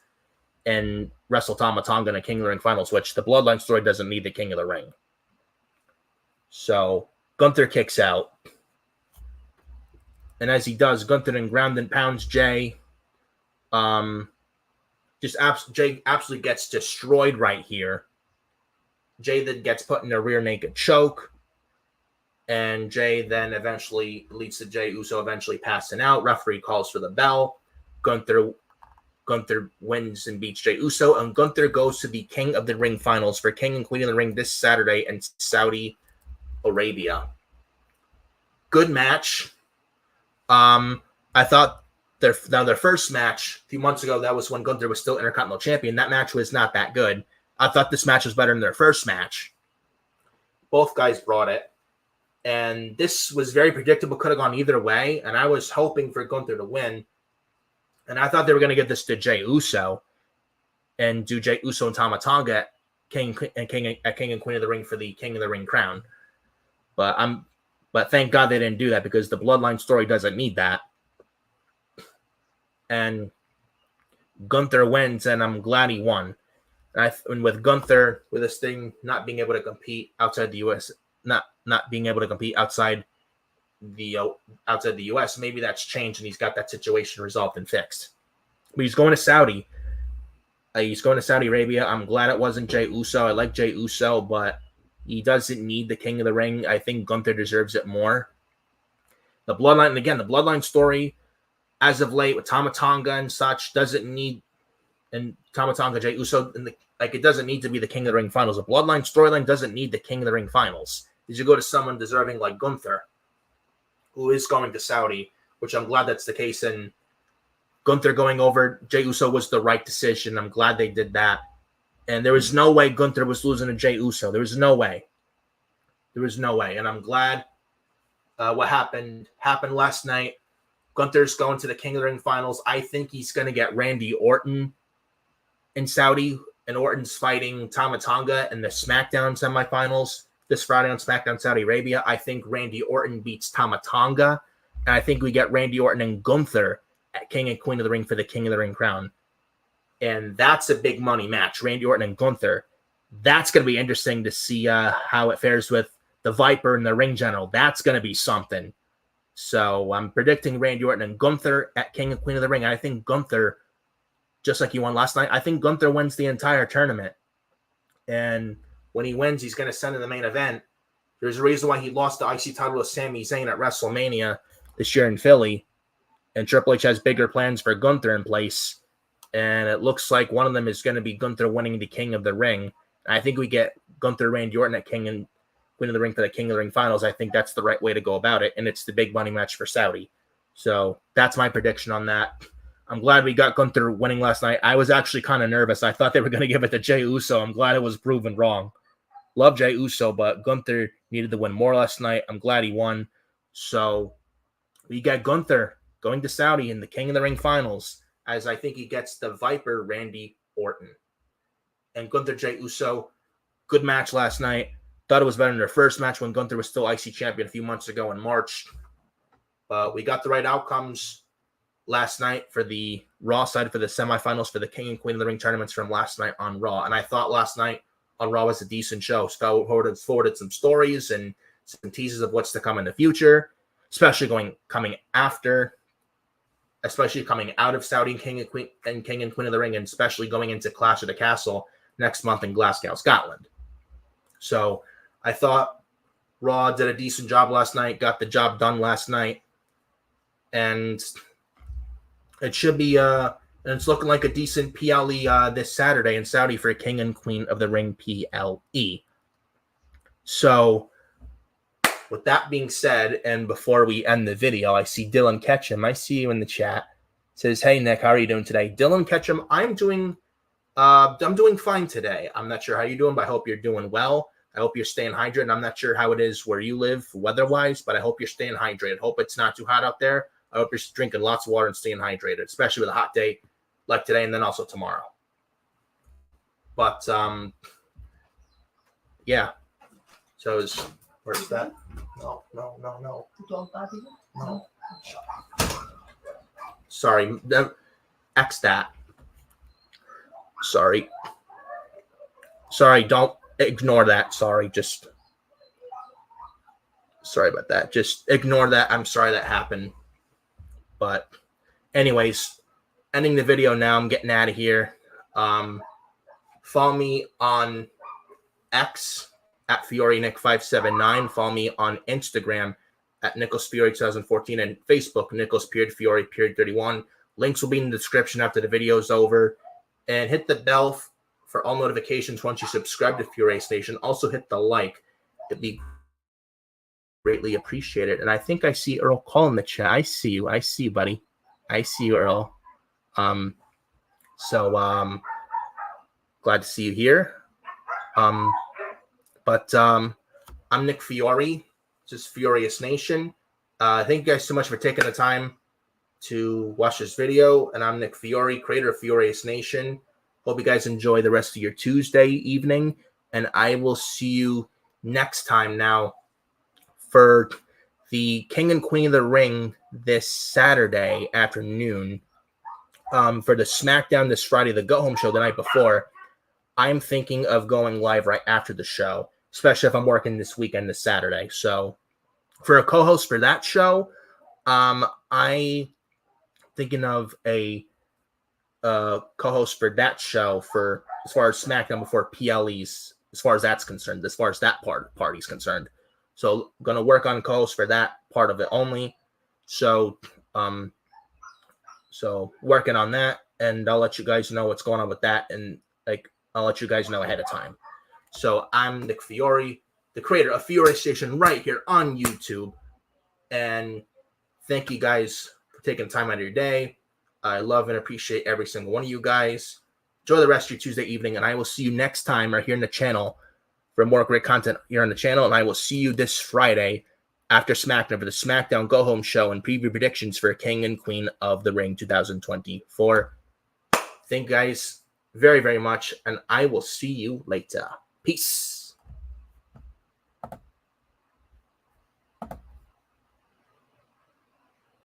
and wrestle Tama Tonga in the King of the Ring finals, which the Bloodline story doesn't need the King of the Ring. So Gunther kicks out. And as he does, Gunther then ground and pounds Jey. Jey absolutely gets destroyed right here. Jey then gets put in a rear naked choke. And Jey then eventually leads to Jey Uso eventually passing out. Referee calls for the bell. Gunther wins and beats Jey Uso. And Gunther goes to the King of the Ring finals for King and Queen of the Ring this Saturday in Saudi Arabia. Good match. I thought their first match a few months ago, that was when Gunther was still Intercontinental Champion. That match was not that good. I thought this match was better than their first match. Both guys brought it. And this was very predictable, could have gone either way. And I was hoping for Gunther to win. And I thought they were going to give this to Jey Uso and do Jey Uso and Tama Tonga at King and Queen of the Ring for the King of the Ring crown. But But thank God they didn't do that because the bloodline story doesn't need that. And Gunther wins, and I'm glad he won. And with Gunther, with this thing not being able to compete outside the U.S., not being able to compete outside the U.S., maybe that's changed and he's got that situation resolved and fixed. But he's going to Saudi. He's going to Saudi Arabia. I'm glad it wasn't Jey Uso. I like Jey Uso, but he doesn't need the King of the Ring. I think Gunther deserves it more. The bloodline, and again, the bloodline story as of late with Tama Tonga and such doesn't need, and Tama Tonga, Jey Uso, it doesn't need to be the King of the Ring finals. The bloodline storyline doesn't need the King of the Ring finals. You should go to someone deserving like Gunther, who is going to Saudi, which I'm glad that's the case. And Gunther going over Jey Uso was the right decision. I'm glad they did that. And there was no way Gunther was losing to Jey Uso. There was no way. There was no way. And I'm glad what happened last night. Gunther's going to the King of the Ring finals. I think he's going to get Randy Orton in Saudi. And Orton's fighting Tama Tonga in the SmackDown semifinals this Friday on SmackDown Saudi Arabia. I think Randy Orton beats Tama Tonga. And I think we get Randy Orton and Gunther at King and Queen of the Ring for the King of the Ring crown. And that's a big money match, Randy Orton and Gunther. That's going to be interesting to see how it fares with the Viper and the Ring General. That's going to be something. So I'm predicting Randy Orton and Gunther at King and Queen of the Ring. I think Gunther, just like he won last night, I think Gunther wins the entire tournament. And when he wins, he's going to send in the main event. There's a reason why he lost the IC title to Sami Zayn at WrestleMania this year in Philly. And Triple H has bigger plans for Gunther in place. And it looks like one of them is going to be Gunther winning the King of the Ring. And I think we get Gunther, Randy Orton at King and Queen of the Ring for the King of the Ring finals. I think that's the right way to go about it. And it's the big money match for Saudi. So that's my prediction on that. I'm glad we got Gunther winning last night. I was actually kind of nervous. I thought they were going to give it to Jey Uso. I'm glad it was proven wrong. Love Jey Uso, but Gunther needed to win more last night. I'm glad he won. So we got Gunther going to Saudi in the King of the Ring finals, as I think he gets the Viper Randy Orton. And Gunther, Jey Uso, good match last night. Thought it was better than their first match when Gunther was still IC champion a few months ago in March. But we got the right outcomes last night for the Raw side for the semifinals for the King and Queen of the Ring tournaments from last night on Raw. And I thought last night on Raw was a decent show. Scott forwarded some stories and some teases of what's to come in the future, especially coming out of Saudi King and Queen of the Ring, and especially going into Clash of the Castle next month in Glasgow, Scotland. So I thought Raw did a decent job last night, got the job done last night, and it should be and it's looking like a decent PLE this Saturday in Saudi for King and Queen of the Ring PLE. So with that being said, and before we end the video, I see Dylan Ketchum. I see you in the chat. It says, "Hey Nick, how are you doing today?" Dylan Ketchum, I'm doing fine today. I'm not sure how you're doing, but I hope you're doing well. I hope you're staying hydrated. I'm not sure how it is where you live weather-wise, but I hope you're staying hydrated. Hope it's not too hot out there. I hope you're drinking lots of water and staying hydrated, especially with a hot day like today and then also tomorrow. But yeah. So where's that? No. No. Sorry. X that. Sorry, don't ignore that. Sorry about that. Just ignore that. I'm sorry that happened. But anyways, ending the video now. I'm getting out of here. Follow me on X at FioriNick579. Follow me on Instagram at NicholsFiori2014 and Facebook, Nichols_Fiori_31. Links will be in the description after the video is over. And hit the bell for all notifications once you subscribe to Furious Nation. Also hit the like. It'd be greatly appreciated. And I think I see Earl Call in the chat. I see you, buddy. I see you, Earl. So glad to see you here. But I'm Nick Fiori. This is Furious Nation. Thank you guys so much for taking the time to watch this video. And I'm Nick Fiori, creator of Furious Nation. Hope you guys enjoy the rest of your Tuesday evening. And I will see you next time now for the King and Queen of the Ring this Saturday afternoon. For the SmackDown this Friday, the go-home show the night before, I'm thinking of going live right after the show, especially if I'm working this weekend, this Saturday. So for a co-host for that show, I thinking of a co-host for that show for as far as SmackDown before PLEs, as far as that's concerned, as far as that party's concerned. So I'm gonna work on co-host for that part of it only. So so working on that, and I'll let you guys know what's going on with that, and like I'll let you guys know ahead of time. So I'm Nick Fiore, the creator of Fiore Station right here on YouTube. And thank you guys for taking time out of your day. I love and appreciate every single one of you guys. Enjoy the rest of your Tuesday evening, and I will see you next time right here in the channel for more great content here on the channel. And I will see you this Friday after SmackDown for the SmackDown Go Home Show and preview predictions for King and Queen of the Ring 2024. Thank you guys very, very much, and I will see you later. Peace.